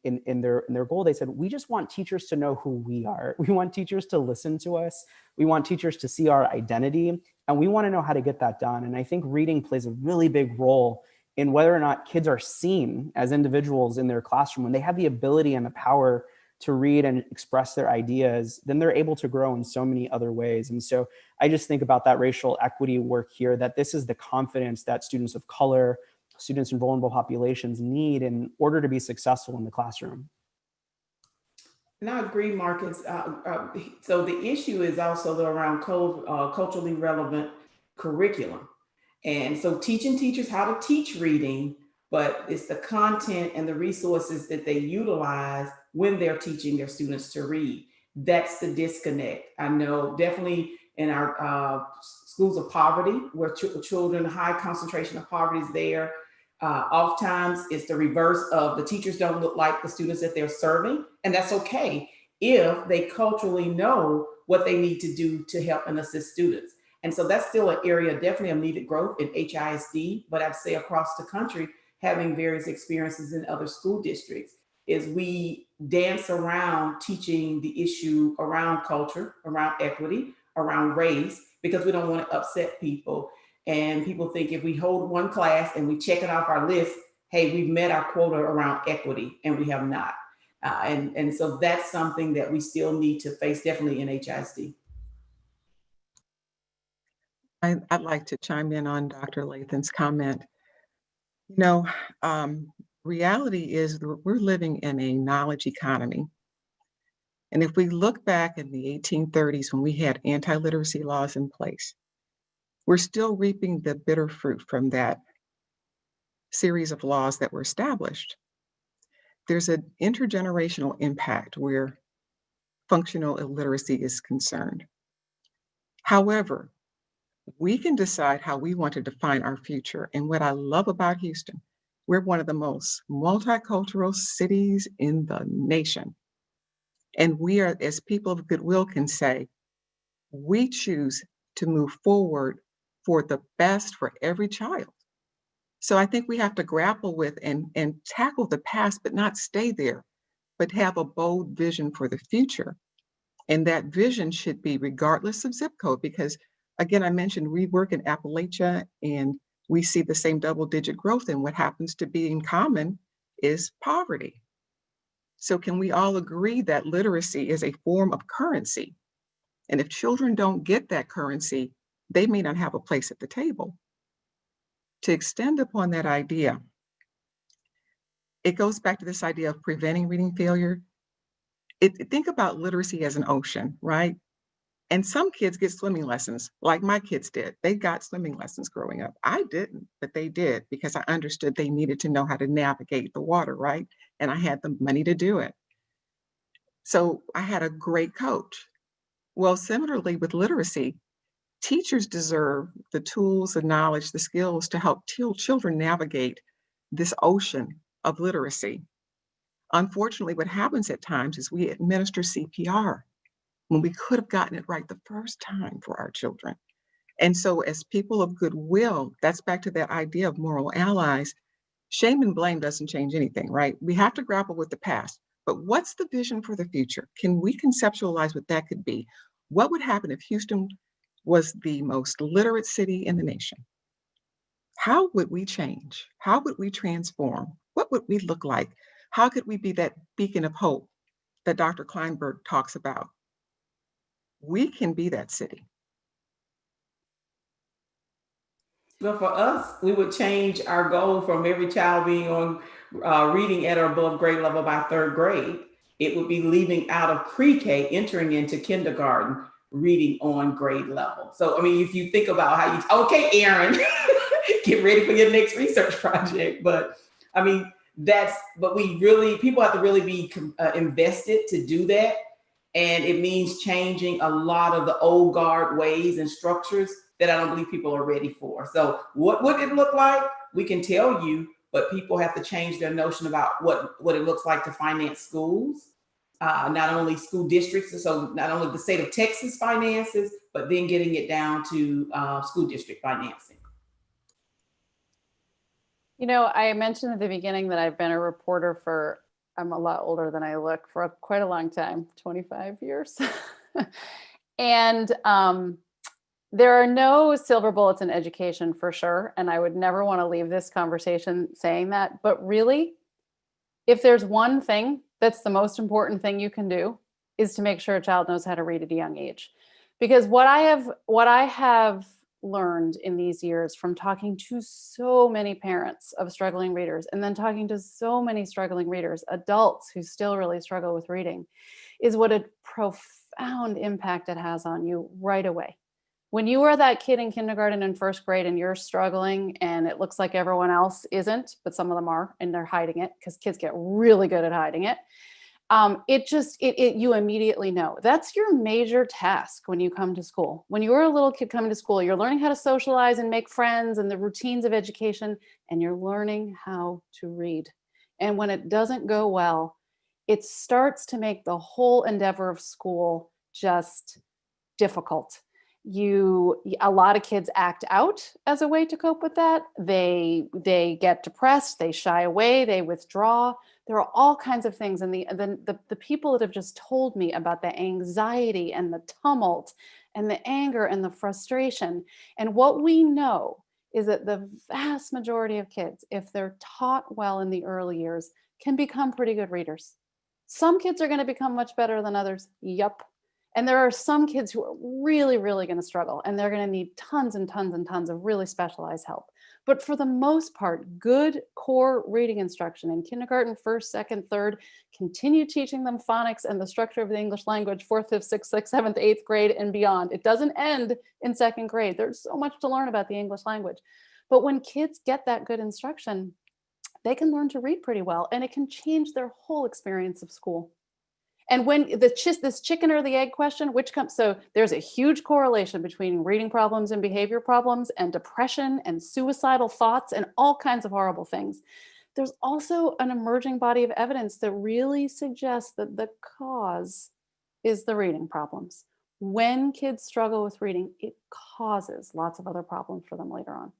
in their goal, they said, we just want teachers to know who we are. We want teachers to listen to us. We want teachers to see our identity, and we want to know how to get that done. And I think reading plays a really big role in whether or not kids are seen as individuals in their classroom. When they have the ability and the power to read and express their ideas, then they're able to grow in so many other ways. And so I just think about that racial equity work here, that this is the confidence that students of color, students in vulnerable populations need in order to be successful in the classroom. And I agree, Marcus. So the issue is also around culturally relevant curriculum. And so teaching teachers how to teach reading, but it's the content and the resources that they utilize when they're teaching their students to read. That's the disconnect. I know definitely in our schools of poverty, where children, high concentration of poverty is there. Oftentimes it's the reverse of the teachers don't look like the students that they're serving. And that's okay if they culturally know what they need to do to help and assist students. And so that's still an area definitely of needed growth in HISD, but I'd say across the country, having various experiences in other school districts, is we dance around teaching the issue around culture, around equity, around race, because we don't want to upset people. And people think if we hold one class and we check it off our list, hey, we've met our quota around equity, and we have not. And so that's something that we still need to face, definitely in HISD. I'd like to chime in on Dr. Lathan's comment. Reality is we're living in a knowledge economy. And if we look back in the 1830s when we had anti-literacy laws in place, we're still reaping the bitter fruit from that series of laws that were established. There's an intergenerational impact where functional illiteracy is concerned. However, We can decide how we want to define our future. And what I love about Houston, we're one of the most multicultural cities in the nation. And we are, as people of goodwill can say, we choose to move forward for the best for every child. So I think we have to grapple with and tackle the past, but not stay there, but have a bold vision for the future. And that vision should be regardless of zip code, because again, I mentioned we work in Appalachia and we see the same double-digit growth, and what happens to be in common is poverty. So can we all agree that literacy is a form of currency? And if children don't get that currency, they may not have a place at the table. To extend upon that idea, it goes back to this idea of preventing reading failure. Think about literacy as an ocean, right? And some kids get swimming lessons, like my kids did. They got swimming lessons growing up. I didn't, but they did because I understood they needed to know how to navigate the water, right? And I had the money to do it. So I had a great coach. Well, similarly with literacy, teachers deserve the tools, the knowledge, the skills to help children navigate this ocean of literacy. Unfortunately, what happens at times is we administer CPR when we could have gotten it right the first time for our children. And so, as people of goodwill, that's back to that idea of moral allies. Shame and blame doesn't change anything, right? We have to grapple with the past, but what's the vision for the future? Can we conceptualize what that could be? What would happen if Houston was the most literate city in the nation? How would we change? How would we transform? What would we look like? How could we be that beacon of hope that Dr. Kleinberg talks about? We can be that city. Well, for us, we would change our goal from every child being on reading at or above grade level by third grade. It would be leaving out of pre-K, entering into kindergarten, reading on grade level. So, I mean, if you think about how you, okay, Aaron, get ready for your next research project. But I mean, but people have to really be invested to do that. And it means changing a lot of the old guard ways and structures that I don't believe people are ready for. So what would it look like? We can tell you, but people have to change their notion about what it looks like to finance schools, not only school districts, so not only the state of Texas finances, but then getting it down to school district financing. You know, I mentioned at the beginning that I've been a reporter for, I'm a lot older than I look, for quite a long time, 25 years. And there are no silver bullets in education for sure. And I would never want to leave this conversation saying that. But really, if there's one thing that's the most important thing you can do, is to make sure a child knows how to read at a young age. Because what I have learned in these years from talking to so many parents of struggling readers, and then talking to so many struggling readers, adults who still really struggle with reading, is what a profound impact it has on you right away. When you are that kid in kindergarten and first grade and you're struggling and it looks like everyone else isn't, but some of them are, and they're hiding it because kids get really good at hiding it. You immediately know that's your major task when you come to school. When you're a little kid coming to school, you're learning how to socialize and make friends and the routines of education, and you're learning how to read. And when it doesn't go well, it starts to make the whole endeavor of school just difficult. A lot of kids act out as a way to cope with that. They get depressed, they shy away, they withdraw. There are all kinds of things. And the people that have just told me about the anxiety and the tumult and the anger and the frustration. And what we know is that the vast majority of kids, if they're taught well in the early years, can become pretty good readers. Some kids are going to become much better than others. Yup. And there are some kids who are really, really going to struggle, and they're going to need tons and tons and tons of really specialized help. But for the most part, good core reading instruction in kindergarten, first, second, third, continue teaching them phonics and the structure of the English language, fourth, fifth, sixth, seventh, eighth grade and beyond. It doesn't end in second grade. There's so much to learn about the English language. But when kids get that good instruction, they can learn to read pretty well, and it can change their whole experience of school. And when this chicken or the egg question, which comes, so there's a huge correlation between reading problems and behavior problems and depression and suicidal thoughts and all kinds of horrible things. There's also an emerging body of evidence that really suggests that the cause is the reading problems. When kids struggle with reading, it causes lots of other problems for them later on.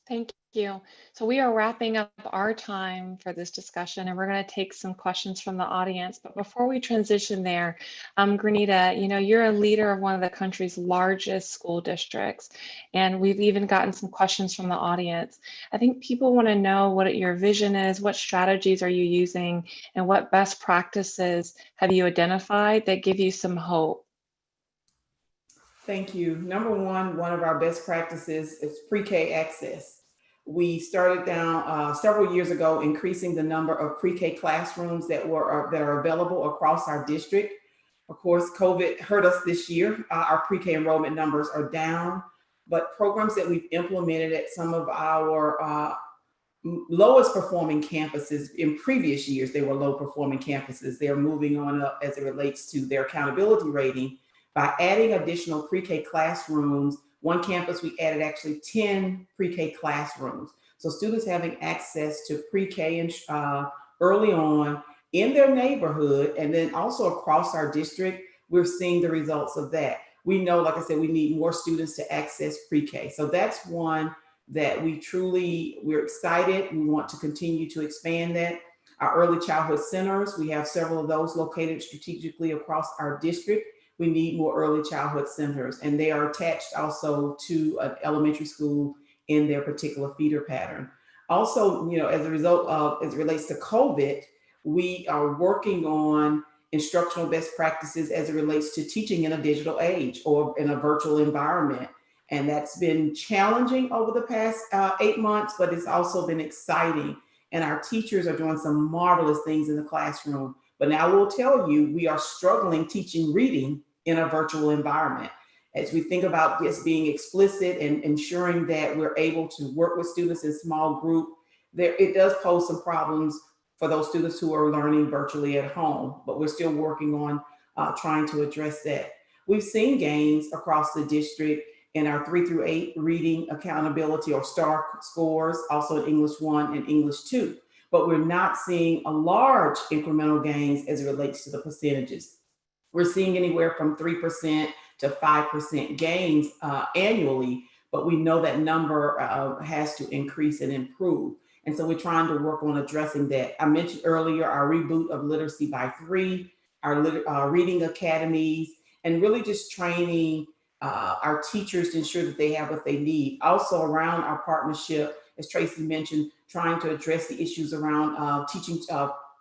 Thank you. So we are wrapping up our time for this discussion, and we're going to take some questions from the audience. But before we transition there, Granita, you're a leader of one of the country's largest school districts, and we've even gotten some questions from the audience. I think people want to know what your vision is, what strategies are you using, and what best practices have you identified that give you some hope? Thank you. Number one of our best practices is pre-K access. We started down several years ago, increasing the number of pre-K classrooms that are available across our district. Of course, COVID hurt us this year. Our pre-K enrollment numbers are down, but programs that we've implemented at some of our lowest performing campuses in previous years, they were low performing campuses. They're moving on up as it relates to their accountability rating by adding additional pre-K classrooms. One campus, we added actually 10 pre-K classrooms. So students having access to pre-K and early on in their neighborhood, and then also across our district, we're seeing the results of that. We know, like I said, we need more students to access pre-K. So that's one that we're excited. We want to continue to expand that. Our early childhood centers, we have several of those located strategically across our district. We need more early childhood centers, and they are attached also to an elementary school in their particular feeder pattern. Also, as a result of, as it relates to COVID, we are working on instructional best practices as it relates to teaching in a digital age or in a virtual environment. And that's been challenging over the past 8 months, but it's also been exciting. And our teachers are doing some marvelous things in the classroom. But now I will tell you, we are struggling teaching reading in a virtual environment. As we think about just being explicit and ensuring that we're able to work with students in small group, it does pose some problems for those students who are learning virtually at home, but we're still working on trying to address that. We've seen gains across the district in our 3 through 8 reading accountability or STAR scores, also in English 1 and English 2. But we're not seeing a large incremental gains as it relates to the percentages. We're seeing anywhere from 3% to 5% gains annually, but we know that number has to increase and improve. And so we're trying to work on addressing that. I mentioned earlier our reboot of Literacy by 3, our reading academies, and really just training our teachers to ensure that they have what they need. Also around our partnership, as Tracy mentioned, trying to address the issues around teaching,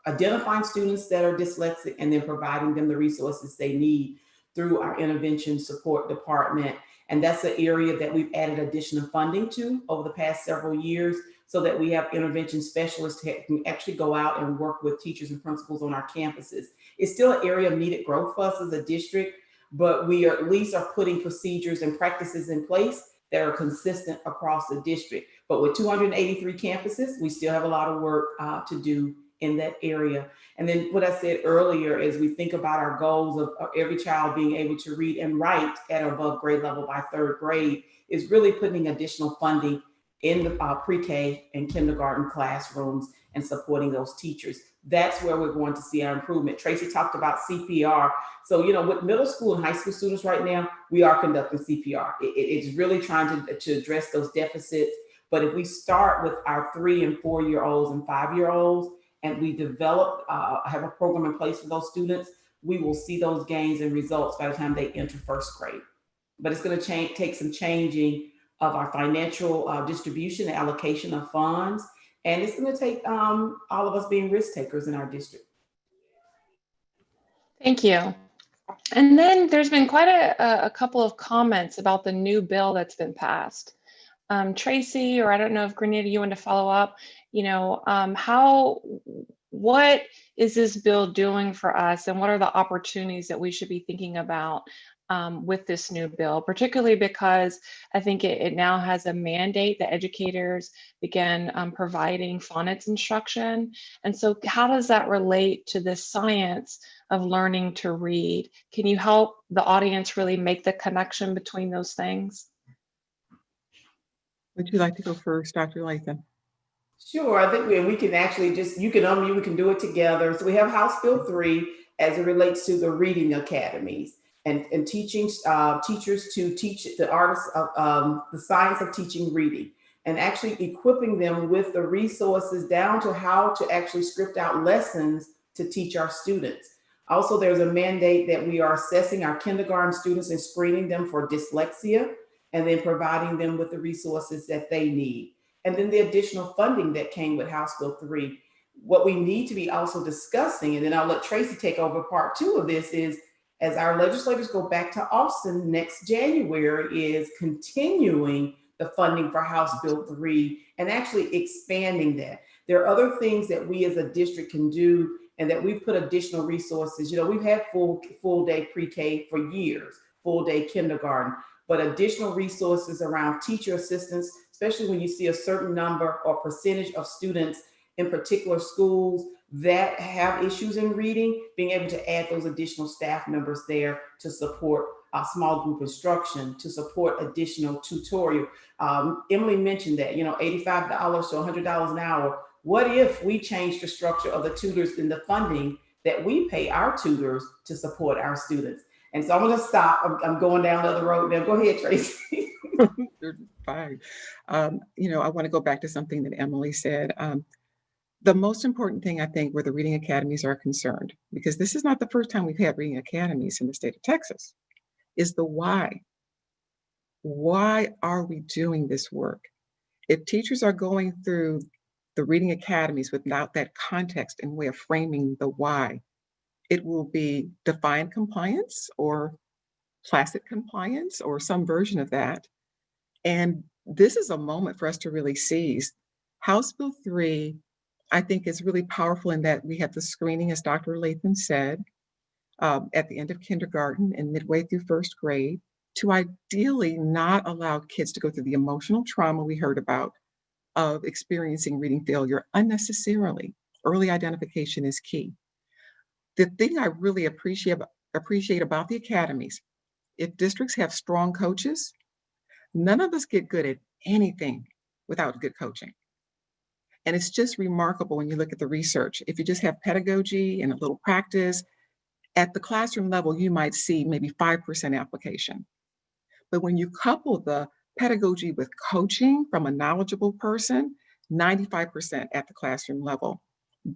identifying students that are dyslexic and then providing them the resources they need through our intervention support department. And that's the area that we've added additional funding to over the past several years, so that we have intervention specialists who can actually go out and work with teachers and principals on our campuses. It's still an area of needed growth for us as a district, but we are at least putting procedures and practices in place that are consistent across the district. But with 283 campuses, we still have a lot of work to do in that area. And then what I said earlier is we think about our goals of every child being able to read and write at above grade level by 3rd grade is really putting additional funding in the pre-K and kindergarten classrooms and supporting those teachers. That's where we're going to see our improvement. Tracy talked about CPR. So, with middle school and high school students right now, we are conducting CPR. It's really trying to address those deficits. But if we start with our 3 and 4-year-olds and 5-year-olds, and we develop, have a program in place for those students, we will see those gains and results by the time they enter 1st grade. But it's going to take some changing of our financial distribution and allocation of funds. And it's going to take all of us being risk takers in our district. Thank you. And then there's been quite a couple of comments about the new bill that's been passed. Tracy, or I don't know if Grenada, you want to follow up, what is this bill doing for us, and what are the opportunities that we should be thinking about with this new bill, particularly because I think it now has a mandate that educators begin providing phonics instruction. And so how does that relate to the science of learning to read? Can you help the audience really make the connection between those things? Would you like to go first, Dr. Lathan? Sure, I think we can actually just, you can unmute, we can do it together. So we have House Bill 3 as it relates to the reading academies and teaching teachers to teach the artists of the science of teaching reading, and actually equipping them with the resources down to how to actually script out lessons to teach our students. Also, there's a mandate that we are assessing our kindergarten students and screening them for dyslexia, and then providing them with the resources that they need. And then the additional funding that came with House Bill 3. What we need to be also discussing, and then I'll let Tracy take over part 2 of this, is as our legislators go back to Austin next January, is continuing the funding for House Bill 3 and actually expanding that. There are other things that we as a district can do, and that we've put additional resources. You know, we've had full day pre-K for years, full day kindergarten, but additional resources around teacher assistance, especially when you see a certain number or percentage of students in particular schools that have issues in reading, being able to add those additional staff members there to support small group instruction, to support additional tutorial. Emily mentioned that, you know, $85 to $100 an hour. What if we change the structure of the tutors and the funding that we pay our tutors to support our students? And so I'm going to stop. I'm going down the other road now. Go ahead, Tracy. Fine. You know, I want to go back to something that Emily said. The most important thing, I think, where the reading academies are concerned, because this is not the first time we've had reading academies in the state of Texas, is the why. Why are we doing this work? If teachers are going through the reading academies without that context and way of framing the why, it will be defined compliance or placid compliance or some version of that. And this is a moment for us to really seize. House Bill 3, I think, is really powerful in that we have the screening, as Dr. Lathan said, at the end of kindergarten and midway through first grade, to ideally not allow kids to go through the emotional trauma we heard about of experiencing reading failure unnecessarily. Early identification is key. The thing I really appreciate about the academies, if districts have strong coaches, none of us get good at anything without good coaching. And it's just remarkable when you look at the research. If you just have pedagogy and a little practice, at the classroom level, you might see maybe 5% application. But when you couple the pedagogy with coaching from a knowledgeable person, 95% at the classroom level.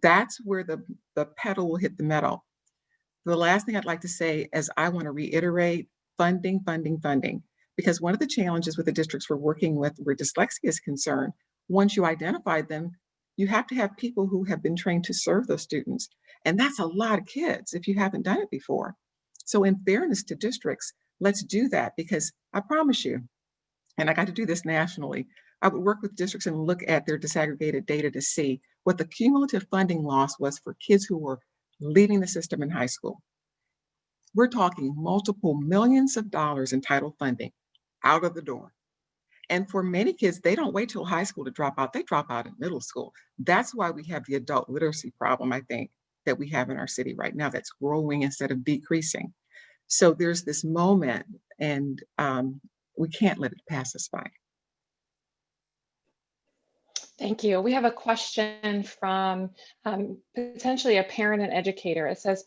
That's where the pedal will hit the metal. The last thing I'd like to say is I want to reiterate funding, funding, funding. Because one of the challenges with the districts we're working with where dyslexia is concerned, once you identify them, you have to have people who have been trained to serve those students. And that's a lot of kids if you haven't done it before. So in fairness to districts, let's do that, because I promise you, and I got to do this nationally, I would work with districts and look at their disaggregated data to see what the cumulative funding loss was for kids who were leaving the system in high school. We're talking multiple millions of dollars in title funding out of the door. And for many kids, they don't wait till high school to drop out. They drop out in middle school. That's why we have the adult literacy problem, I think, that we have in our city right now that's growing instead of decreasing. So there's this moment, and we can't let it pass us by. Thank you. We have a question from potentially a parent and educator. It says,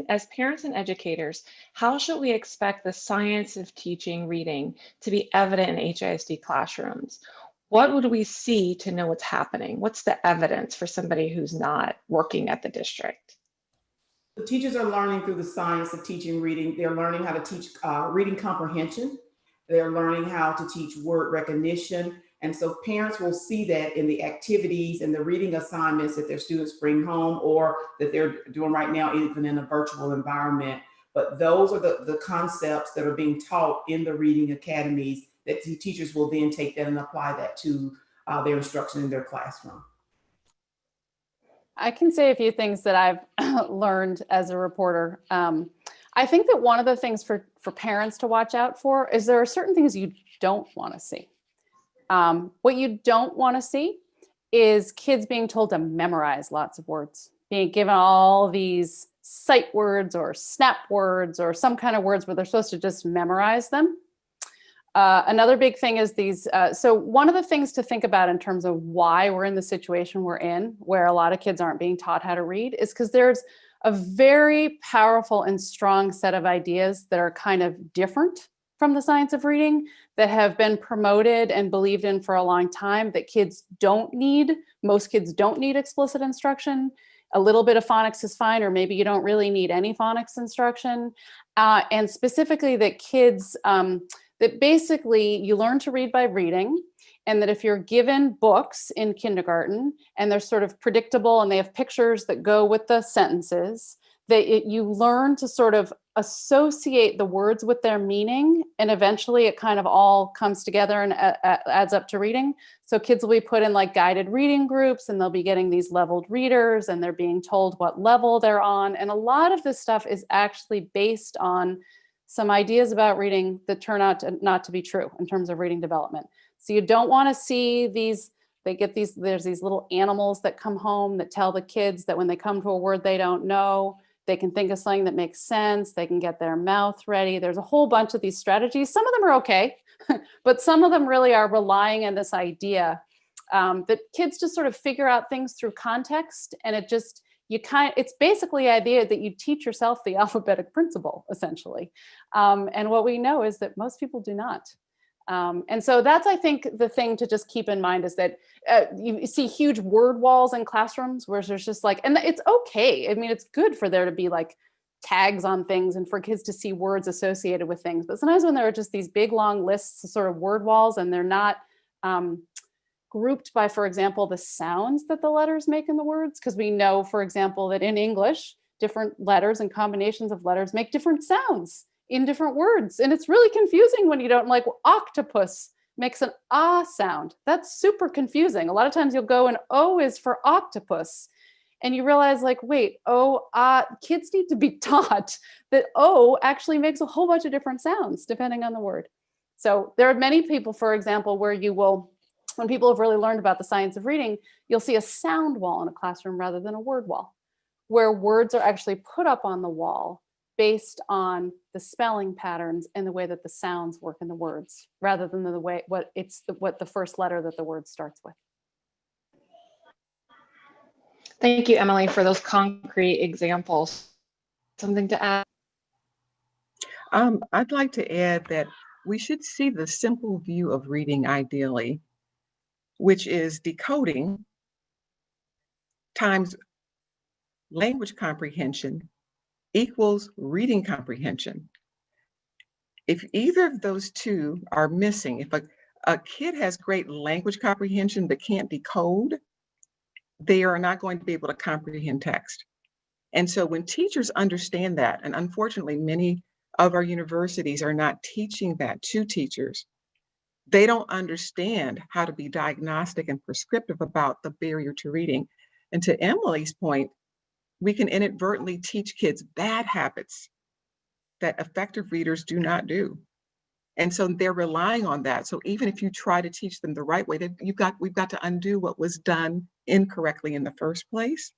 as parents and educators, how should we expect the science of teaching reading to be evident in HISD classrooms? What would we see to know what's happening? What's the evidence for somebody who's not working at the district? The teachers are learning through the science of teaching reading. They're learning how to teach reading comprehension. They're learning how to teach word recognition. And so parents will see that in the activities and the reading assignments that their students bring home or that they're doing right now, even in a virtual environment. But those are the concepts that are being taught in the reading academies that the teachers will then take that and apply that to their instruction in their classroom. I can say a few things that I've learned as a reporter. I think that one of the things for parents to watch out for is there are certain things you don't want to see. What you don't want to see is kids being told to memorize lots of words, being given all these sight words or snap words or some kind of words where they're supposed to just memorize them. Another big thing is these. So one of the things to think about in terms of why we're in the situation we're in, where a lot of kids aren't being taught how to read, is because there's a very powerful and strong set of ideas that are kind of different from the science of reading that have been promoted and believed in for a long time, that most kids don't need explicit instruction. A little bit of phonics is fine, or maybe you don't really need any phonics instruction. And specifically that kids, that basically you learn to read by reading, and that if you're given books in kindergarten and they're sort of predictable and they have pictures that go with the sentences, that you learn to sort of associate the words with their meaning, and eventually it kind of all comes together and adds up to reading. So kids will be put in like guided reading groups, and they'll be getting these leveled readers, and they're being told what level they're on. And a lot of this stuff is actually based on some ideas about reading that turn out not to be true in terms of reading development. So you don't want to see these, there's these little animals that come home that tell the kids that when they come to a word they don't know, they can think of something that makes sense. They can get their mouth ready. There's a whole bunch of these strategies. Some of them are okay, but some of them really are relying on this idea that kids just sort of figure out things through context. And it's basically the idea that you teach yourself the alphabetic principle, essentially. And what we know is that most people do not. And so that's, I think, the thing to just keep in mind is that you see huge word walls in classrooms where there's just like, and it's okay. I mean, it's good for there to be like tags on things and for kids to see words associated with things. But sometimes when there are just these big, long lists of sort of word walls and they're not grouped by, for example, the sounds that the letters make in the words, because we know, for example, that in English, different letters and combinations of letters make different sounds in different words. And it's really confusing when you don't, like, octopus makes an ah sound. That's super confusing. A lot of times you'll go and O is for octopus. And you realize, like, wait, kids need to be taught that O actually makes a whole bunch of different sounds depending on the word. So there are many people, for example, where when people have really learned about the science of reading, you'll see a sound wall in a classroom rather than a word wall, where words are actually put up on the wall based on the spelling patterns and the way that the sounds work in the words, rather than what the first letter that the word starts with. Thank you, Emily, for those concrete examples. Something to add? I'd like to add that we should see the simple view of reading ideally, which is decoding times language comprehension equals reading comprehension. If either of those two are missing, if a kid has great language comprehension but can't decode, they are not going to be able to comprehend text. And so when teachers understand that, and unfortunately many of our universities are not teaching that to teachers, they don't understand how to be diagnostic and prescriptive about the barrier to reading. And to Emily's point, we can inadvertently teach kids bad habits that effective readers do not do. And so they're relying on that. So even if you try to teach them the right way, we've got to undo what was done incorrectly in the first place.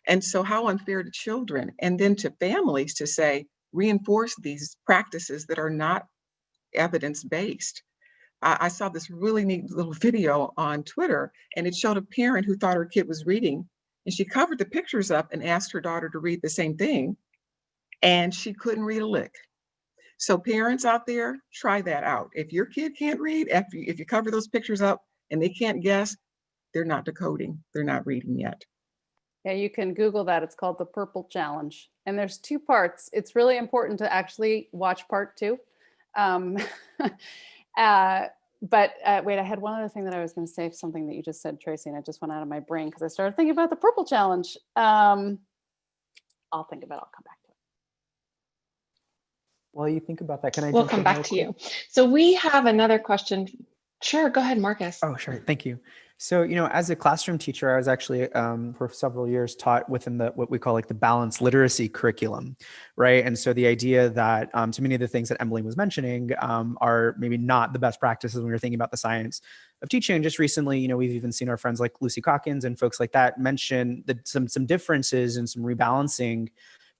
And so how unfair to children, and then to families, to say, reinforce these practices that are not evidence-based. I saw this really neat little video on Twitter, and it showed a parent who thought her kid was reading, and she covered the pictures up and asked her daughter to read the same thing, and she couldn't read a lick. So parents out there, try that out. If your kid can't read, if you cover those pictures up and they can't guess, they're not decoding, they're not reading yet. Yeah, you can Google that. It's called the Purple Challenge. And there's 2 parts. It's really important to actually watch part 2. But wait, I had one other thing that I was going to say, something that you just said, Tracy, and it just went out of my brain because I started thinking about the Purple Challenge. I'll think about it. I'll come back to it. While you think about that, can I We'll jump come in back real to quick? you. So we have another question. Sure, go ahead, Marcus. Oh, sure. Thank you. So, as a classroom teacher, I was actually for several years taught within what we call like the balanced literacy curriculum, right? And so the idea that so many of the things that Emily was mentioning are maybe not the best practices when we're thinking about the science of teaching. And just recently, we've even seen our friends like Lucy Calkins and folks like that mention that some differences and some rebalancing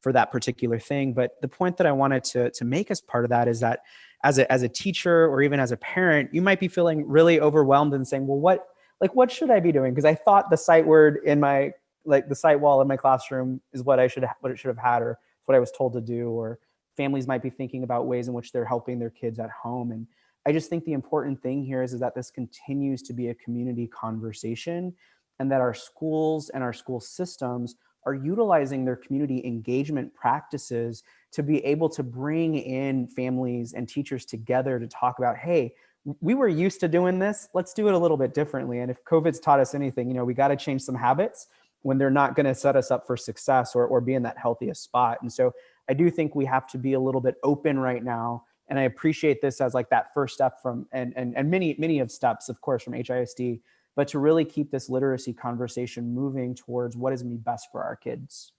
for that particular thing. But the point that I wanted to make as part of that is that as a teacher or even as a parent, you might be feeling really overwhelmed and saying, well, what should I be doing? Because I thought the sight word in my, the sight wall in my classroom is what it should have had, or what I was told to do. Or families might be thinking about ways in which they're helping their kids at home. And I just think the important thing here is that this continues to be a community conversation, and that our schools and our school systems are utilizing their community engagement practices to be able to bring in families and teachers together to talk about, hey, we were used to doing this, let's do it a little bit differently. And if COVID's taught us anything, we got to change some habits when they're not going to set us up for success or be in that healthiest spot. And so I do think we have to be a little bit open right now. And I appreciate this as like that first step from, and many of steps, of course, from HISD, but to really keep this literacy conversation moving towards what is going to be best for our kids.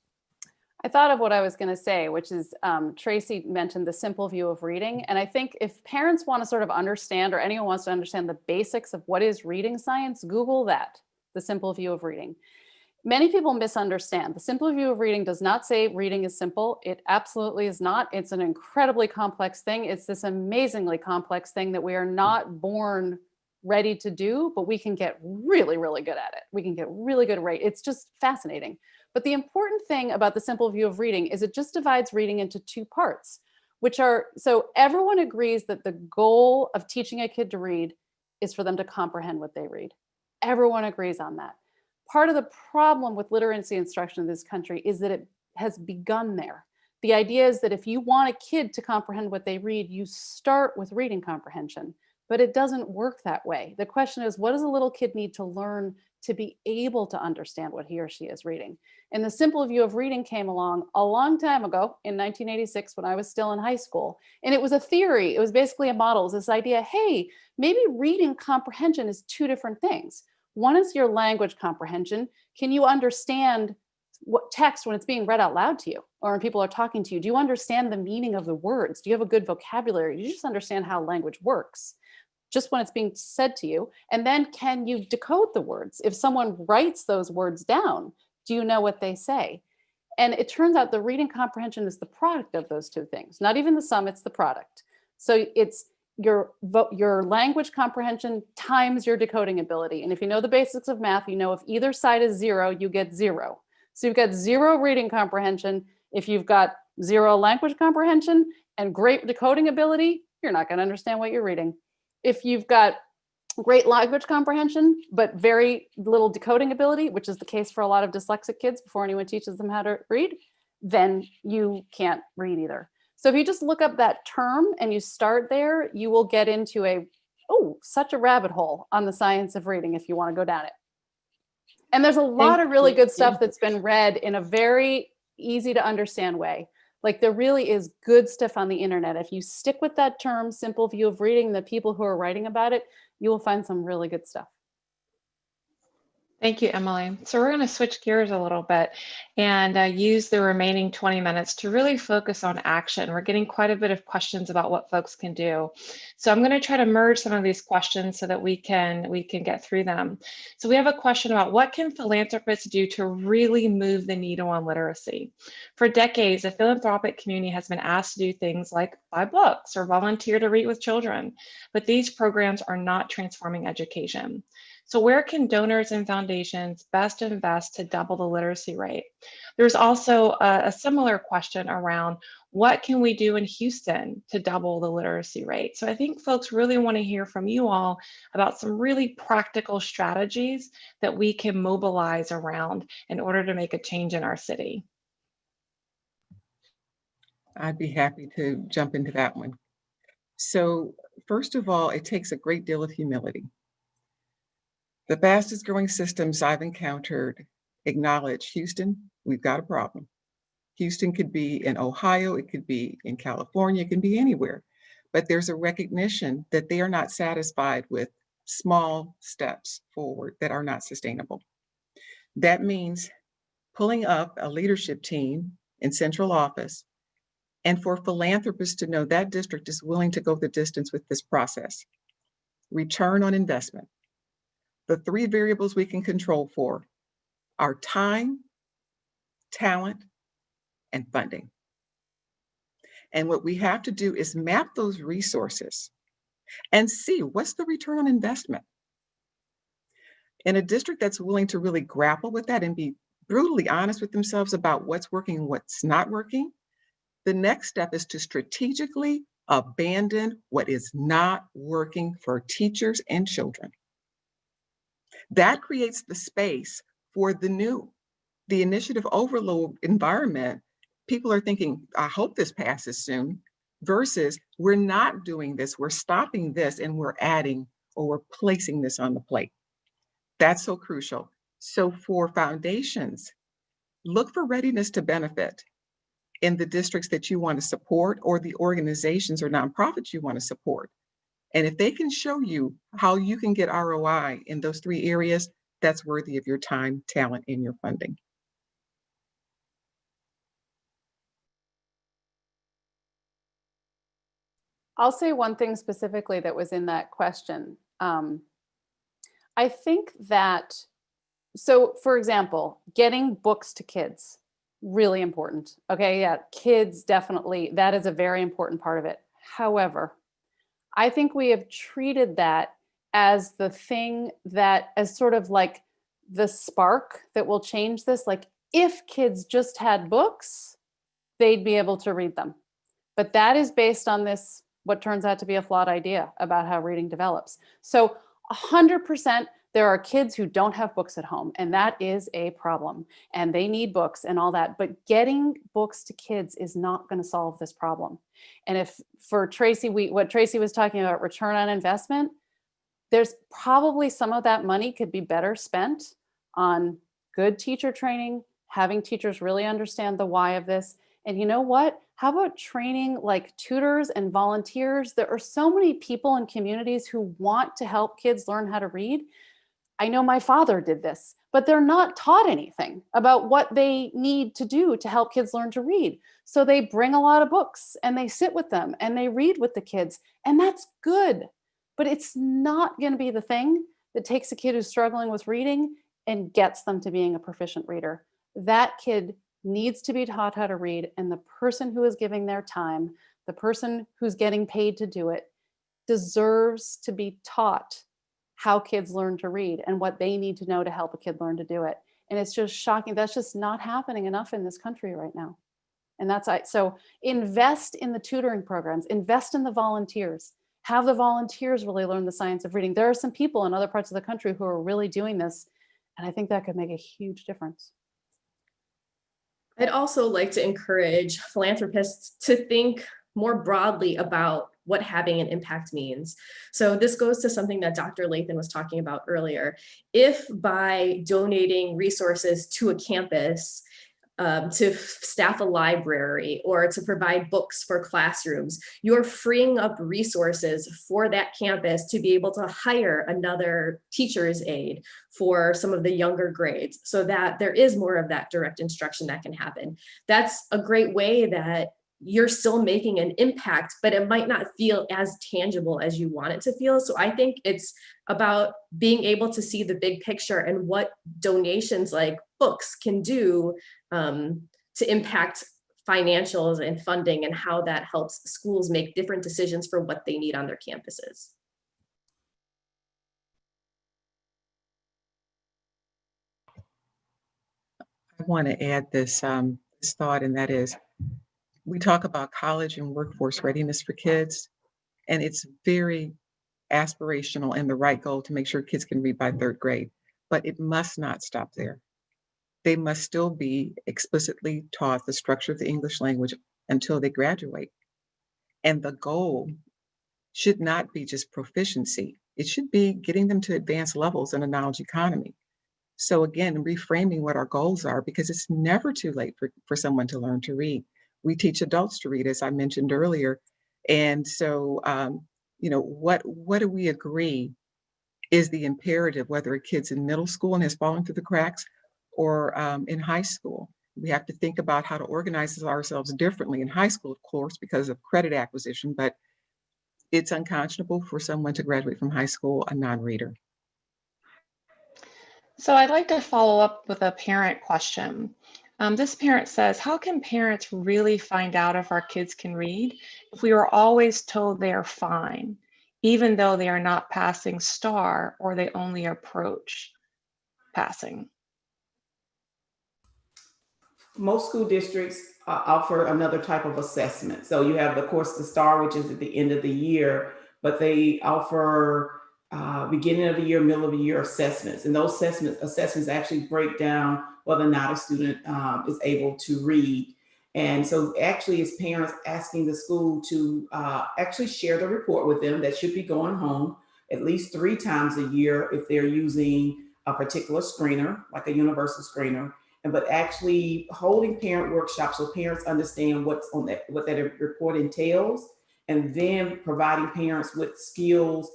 I thought of what I was going to say, which is Tracy mentioned the simple view of reading. And I think if parents want to sort of understand, or anyone wants to understand the basics of what is reading science, Google that, the simple view of reading. Many people misunderstand. The simple view of reading does not say reading is simple. It absolutely is not. It's an incredibly complex thing. It's this amazingly complex thing that we are not born ready to do, but we can get really, really good at it. We can get really good at it. It's just fascinating. But the important thing about the simple view of reading is it just divides reading into two parts, which are, so everyone agrees that the goal of teaching a kid to read is for them to comprehend what they read. Everyone agrees on that. Part of the problem with literacy instruction in this country is that it has begun there. The idea is that if you want a kid to comprehend what they read, you start with reading comprehension, but it doesn't work that way. The question is, what does a little kid need to learn to be able to understand what he or she is reading? And the simple view of reading came along a long time ago in 1986 when I was still in high school. And it was a theory. It was basically a model. It was this idea, hey, maybe reading comprehension is two different things. One is your language comprehension. Can you understand what text when it's being read out loud to you or when people are talking to you? Do you understand the meaning of the words? Do you have a good vocabulary? Do you just understand how language works? Just when it's being said to you. And then can you decode the words? If someone writes those words down, do you know what they say? And it turns out the reading comprehension is the product of those two things, not even the sum, it's the product. So it's your language comprehension times your decoding ability. And if you know the basics of math, you know if either side is 0, you get 0. So you've got 0 reading comprehension. If you've got 0 language comprehension and great decoding ability, you're not going to understand what you're reading. If you've got great language comprehension, but very little decoding ability, which is the case for a lot of dyslexic kids before anyone teaches them how to read, then you can't read either. So if you just look up that term and you start there, you will get into such a rabbit hole on the science of reading if you want to go down it. And there's a lot of really good stuff that's been read in a very easy to understand way. Like there really is good stuff on the internet. If you stick with that term, simple view of reading, the people who are writing about it, you will find some really good stuff. Thank you, Emily. So we're going to switch gears a little bit and use the remaining 20 minutes to really focus on action. We're getting quite a bit of questions about what folks can do. So I'm going to try to merge some of these questions so that we can get through them. So we have a question about what can philanthropists do to really move the needle on literacy? For decades, the philanthropic community has been asked to do things like buy books or volunteer to read with children, but these programs are not transforming education. So where can donors and foundations best invest to double the literacy rate? There's also a similar question around what can we do in Houston to double the literacy rate? So I think folks really want to hear from you all about some really practical strategies that we can mobilize around in order to make a change in our city. I'd be happy to jump into that one. So first of all, it takes a great deal of humility. The fastest growing systems I've encountered acknowledge Houston, we've got a problem. Houston could be in Ohio, it could be in California, it can be anywhere. But there's a recognition that they are not satisfied with small steps forward that are not sustainable. That means pulling up a leadership team in central office and for philanthropists to know that district is willing to go the distance with this process. Return on investment. The three variables we can control for are time, talent, and funding. And what we have to do is map those resources and see what's the return on investment. In a district that's willing to really grapple with that and be brutally honest with themselves about what's working and what's not working, the next step is to strategically abandon what is not working for teachers and children. That creates the space for the new. The initiative overload environment, people are thinking, I hope this passes soon, versus we're not doing this, we're stopping this, and we're adding or we're placing this on the plate. That's so crucial. So for foundations, look for readiness to benefit in the districts that you want to support or the organizations or nonprofits you want to support. And if they can show you how you can get ROI in those three areas, that's worthy of your time, talent, and your funding. I'll say one thing specifically that was in that question. I think that, so for example, getting books to kids, really important. Okay, yeah, kids definitely, that is a very important part of it. However, I think we have treated that as the thing that, as sort of like the spark that will change this. Like if kids just had books, they'd be able to read them. But that is based on this, what turns out to be a flawed idea about how reading develops. So 100%, there are kids who don't have books at home, and that is a problem, and they need books and all that. But getting books to kids is not going to solve this problem. And if for Tracy, what Tracy was talking about, return on investment, there's probably some of that money could be better spent on good teacher training, having teachers really understand the why of this. And you know what? How about training like tutors and volunteers? There are so many people in communities who want to help kids learn how to read. I know my father did this, but they're not taught anything about what they need to do to help kids learn to read. So they bring a lot of books and they sit with them and they read with the kids, and that's good. But it's not going to be the thing that takes a kid who's struggling with reading and gets them to being a proficient reader. That kid needs to be taught how to read, and the person who is giving their time, the person who's getting paid to do it, deserves to be taught how kids learn to read and what they need to know to help a kid learn to do it. And it's just shocking. That's just not happening enough in this country right now. And that's, so invest in the tutoring programs, invest in the volunteers, have the volunteers really learn the science of reading. There are some people in other parts of the country who are really doing this, and I think that could make a huge difference. I'd also like to encourage philanthropists to think more broadly about what having an impact means. So this goes to something that Dr. Lathan was talking about earlier. If by donating resources to a campus, to staff a library or to provide books for classrooms, you're freeing up resources for that campus to be able to hire another teacher's aide for some of the younger grades so that there is more of that direct instruction that can happen. That's a great way that you're still making an impact, but it might not feel as tangible as you want it to feel. So I think it's about being able to see the big picture and what donations like books can do to impact financials and funding, and how that helps schools make different decisions for what they need on their campuses. I want to add this, this thought, and that is, we talk about college and workforce readiness for kids, and it's very aspirational and the right goal to make sure kids can read by third grade, but it must not stop there. They must still be explicitly taught the structure of the English language until they graduate. And the goal should not be just proficiency. It should be getting them to advanced levels in a knowledge economy. So again, reframing what our goals are, because it's never too late for someone to learn to read. We teach adults to read, as I mentioned earlier. And so, you know, what do we agree is the imperative, whether a kid's in middle school and has fallen through the cracks or in high school. We have to think about how to organize ourselves differently in high school, of course, because of credit acquisition, but it's unconscionable for someone to graduate from high school a non-reader. So I'd like to follow up with a parent question. This parent says, how can parents really find out if our kids can read if we were always told they are fine, even though they are not passing STAR or they only approach passing? Most school districts offer another type of assessment. So you have, of course, the STAR, which is at the end of the year, but they offer beginning of the year, middle of the year assessments. And those assessments actually break down whether or not a student is able to read. And so actually it's parents asking the school to actually share the report with them that should be going home at least 3 times a year if they're using a particular screener, like a universal screener. But actually holding parent workshops so parents understand what's on that, what that report entails, and then providing parents with skills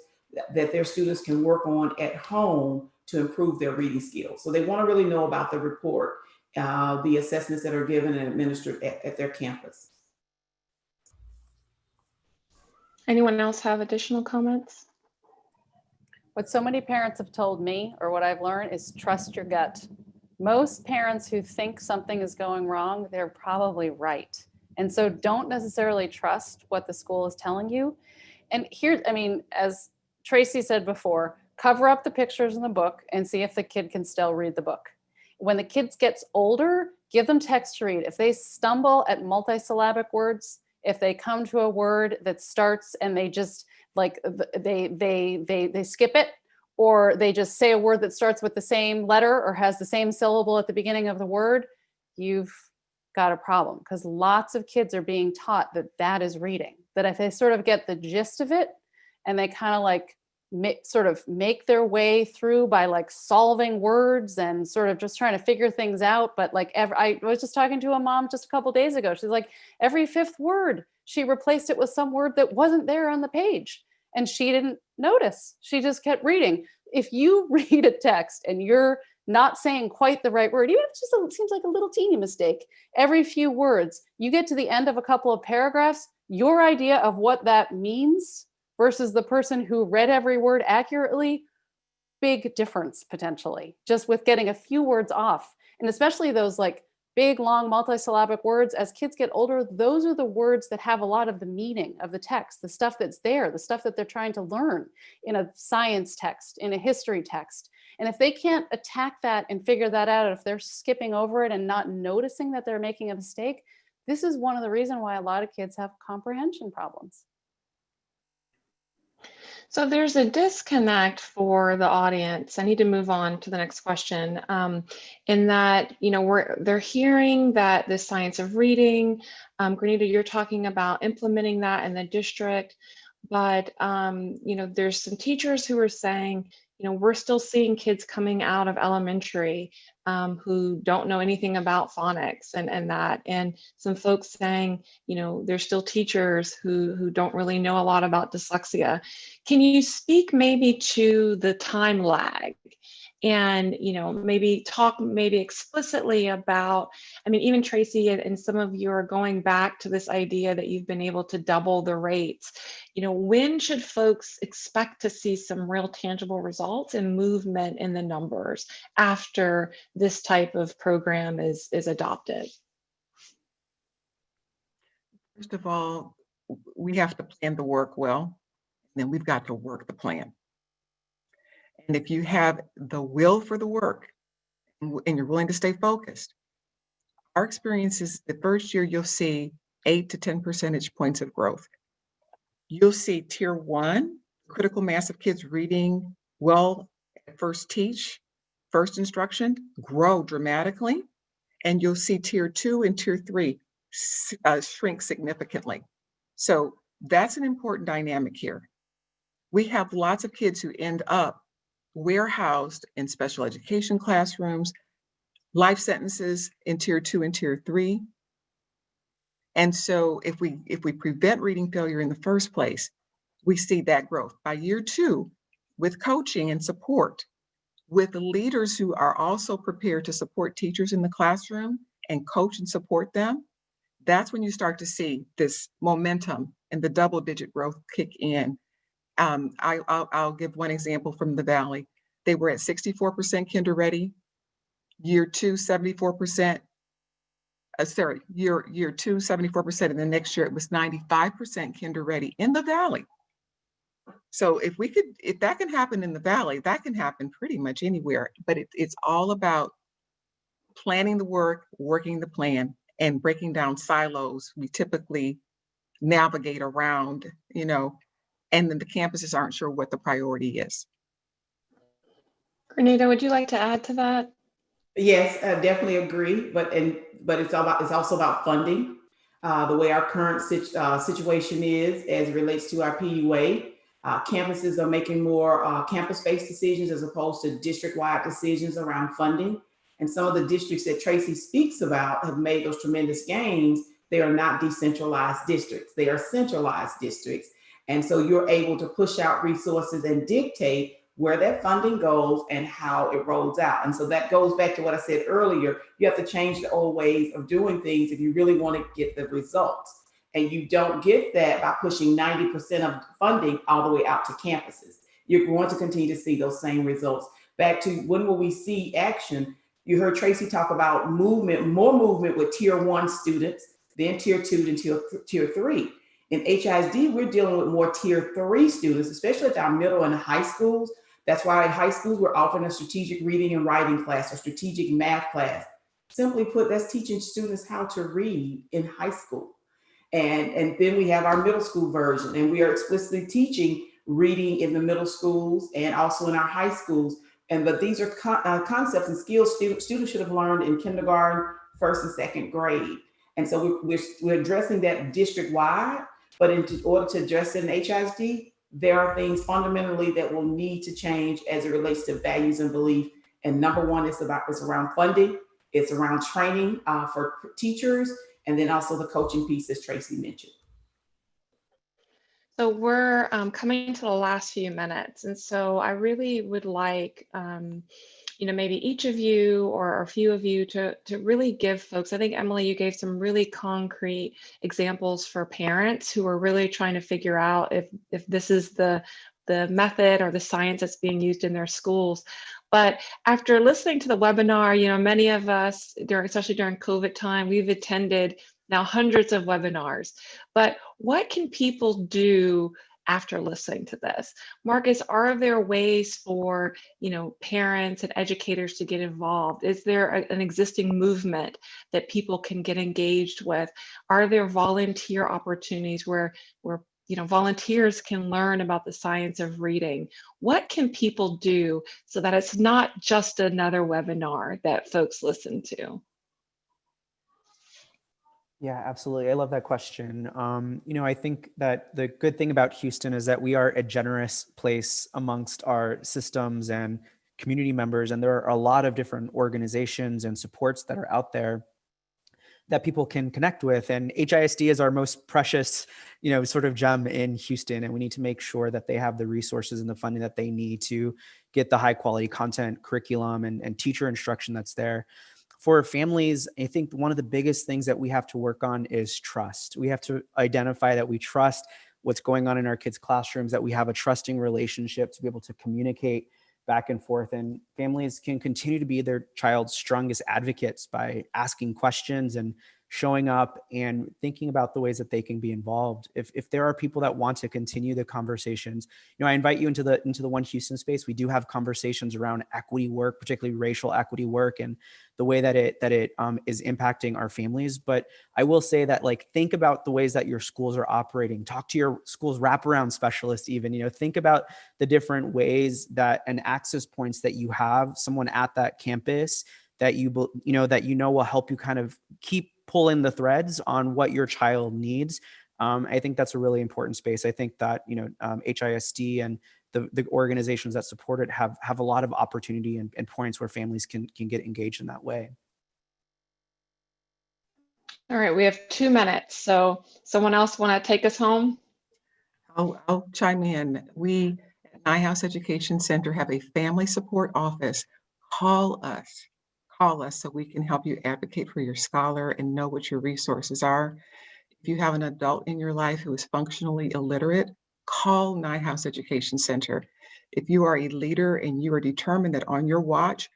that their students can work on at home to improve their reading skills. So they want to really know about the report, the assessments that are given and administered at their campus. Anyone else have additional comments? What so many parents have told me, or what I've learned, is trust your gut. Most parents who think something is going wrong, they're probably right. And so don't necessarily trust what the school is telling you. And here, I mean, as Tracy said before, cover up the pictures in the book and see if the kid can still read the book. When the kids gets older, give them text to read. If they stumble at multisyllabic words, if they come to a word that starts and they just like they skip it, or they just say a word that starts with the same letter or has the same syllable at the beginning of the word, you've got a problem, because lots of kids are being taught that that is reading. That if they sort of get the gist of it and they kind of like sort of make their way through by like solving words and sort of just trying to figure things out. But like I was just talking to a mom just a couple days ago. She's like, every 5th word, she replaced it with some word that wasn't there on the page. And she didn't notice. She just kept reading. If you read a text and you're not saying quite the right word, even if it seems like a little teeny mistake, every few words, you get to the end of a couple of paragraphs, your idea of what that means versus the person who read every word accurately, big difference potentially, just with getting a few words off. And especially those like big, long, multisyllabic words, as kids get older, those are the words that have a lot of the meaning of the text, the stuff that's there, the stuff that they're trying to learn in a science text, in a history text. And if they can't attack that and figure that out, if they're skipping over it and not noticing that they're making a mistake, this is one of the reasons why a lot of kids have comprehension problems. So there's a disconnect for the audience. I need to move on to the next question. In that, you know, they're hearing that the science of reading, Grenita, you're talking about implementing that in the district, but you know, there's some teachers who are saying, you know, we're still seeing kids coming out of elementary who don't know anything about phonics and that, and some folks saying, you know, there's still teachers who don't really know a lot about dyslexia. Can you speak maybe to the time lag? And, you know, maybe talk maybe explicitly about, I mean, even Tracy and some of you are going back to this idea that you've been able to double the rates. You know, when should folks expect to see some real tangible results and movement in the numbers after this type of program is adopted? First of all, we have to plan the work well, and then we've got to work the plan. And if you have the will for the work and you're willing to stay focused, our experience is the first year you'll see 8 to 10 percentage points of growth. You'll see tier 1, critical mass of kids reading well at first teach, first instruction, grow dramatically. And you'll see tier 2 and tier 3 shrink significantly. So that's an important dynamic here. We have lots of kids who end up warehoused in special education classrooms, life sentences in tier 2 and tier 3. And so if we prevent reading failure in the first place, we see that growth. By year 2, with coaching and support, with leaders who are also prepared to support teachers in the classroom and coach and support them, that's when you start to see this momentum and the double-digit growth kick in. I'll give one example from the Valley. They were at 64% kinder ready, year two, 74%. Year two, 74%, and the next year it was 95% kinder ready in the Valley. So if that can happen in the Valley, that can happen pretty much anywhere. But it's all about planning the work, working the plan, and breaking down silos we typically navigate around, and then the campuses aren't sure what the priority is. Grenada, would you like to add to that? Yes, I definitely agree. But it's also about funding. The way our current situation is as it relates to our PUA, campuses are making more campus-based decisions as opposed to district-wide decisions around funding. And some of the districts that Tracy speaks about have made those tremendous gains. They are not decentralized districts. They are centralized districts. And so you're able to push out resources and dictate where that funding goes and how it rolls out. And so that goes back to what I said earlier. You have to change the old ways of doing things if you really want to get the results. And you don't get that by pushing 90% of funding all the way out to campuses. You're going to continue to see those same results. Back to when will we see action? You heard Tracy talk about more movement with tier 1 students, then tier 2, then tier 3. In HISD, we're dealing with more tier 3 students, especially at our middle and high schools. That's why in high schools, we're offering a strategic reading and writing class, a strategic math class. Simply put, that's teaching students how to read in high school. And then we have our middle school version, and we are explicitly teaching reading in the middle schools and also in our high schools. But these are concepts and skills students should have learned in kindergarten, first and second grade. And so we're addressing that district-wide, but in order to address it in HISD, there are things fundamentally that will need to change as it relates to values and belief. And number one, it's around funding, it's around training for teachers, and then also the coaching piece, as Tracy mentioned. So we're coming to the last few minutes. And so I really would like, maybe each of you or a few of you to really give folks, I think, Emily, you gave some really concrete examples for parents who are really trying to figure out if this is the method or the science that's being used in their schools. But after listening to the webinar, many of us, especially during COVID time, we've attended now hundreds of webinars. But what can people do after listening to this? Marcus, are there ways for parents and educators to get involved? Is there an existing movement that people can get engaged with? Are there volunteer opportunities where volunteers can learn about the science of reading? What can people do so that it's not just another webinar that folks listen to? Yeah, absolutely. I love that question. I think that the good thing about Houston is that we are a generous place amongst our systems and community members, and there are a lot of different organizations and supports that are out there that people can connect with. And HISD is our most precious, sort of gem in Houston, and we need to make sure that they have the resources and the funding that they need to get the high quality content, curriculum, and teacher instruction that's there. For families, I think one of the biggest things that we have to work on is trust. We have to identify that we trust what's going on in our kids' classrooms, that we have a trusting relationship to be able to communicate back and forth. And families can continue to be their child's strongest advocates by asking questions and showing up and thinking about the ways that they can be involved. If there are people that want to continue the conversations, I invite you into the One Houston space. We do have conversations around equity work, particularly racial equity work, and the way that it is impacting our families. But I will say that, think about the ways that your schools are operating. Talk to your school's wraparound specialist even, think about the different ways that and access points that you have, someone at that campus that will help you kind of keep pulling the threads on what your child needs. I think that's a really important space. I think that, HISD and the organizations that support it have a lot of opportunity and points where families can get engaged in that way. All right, we have 2 minutes. So someone else want to take us home? I'll chime in. We at House Education Center have a family support office. Call us. Call us so we can help you advocate for your scholar and know what your resources are. If you have an adult in your life who is functionally illiterate, call House Education Center. If you are a leader and you are determined that on your watch,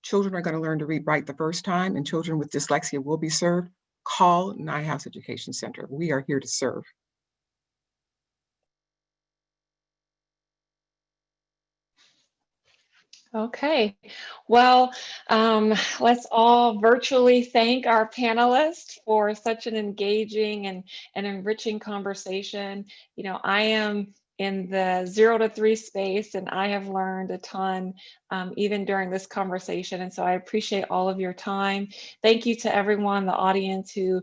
children are going to learn to read right the first time and children with dyslexia will be served, call House Education Center. We are here to serve. Okay, well, let's all virtually thank our panelists for such an engaging and enriching conversation. You know, I am in the 0 to 3 space, and I have learned a ton even during this conversation. And so I appreciate all of your time. Thank you to everyone in the audience who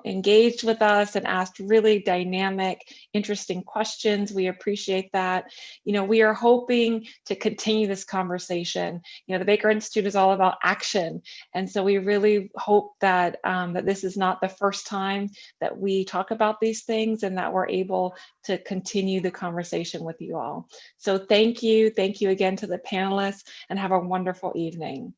engaged with us and asked really dynamic, interesting questions. We appreciate that. We are hoping to continue this conversation. The Baker Institute is all about action. And so we really hope that, that this is not the first time that we talk about these things and that we're able to continue the conversation with you all. So thank you. Thank you again to the panelists and have a wonderful evening.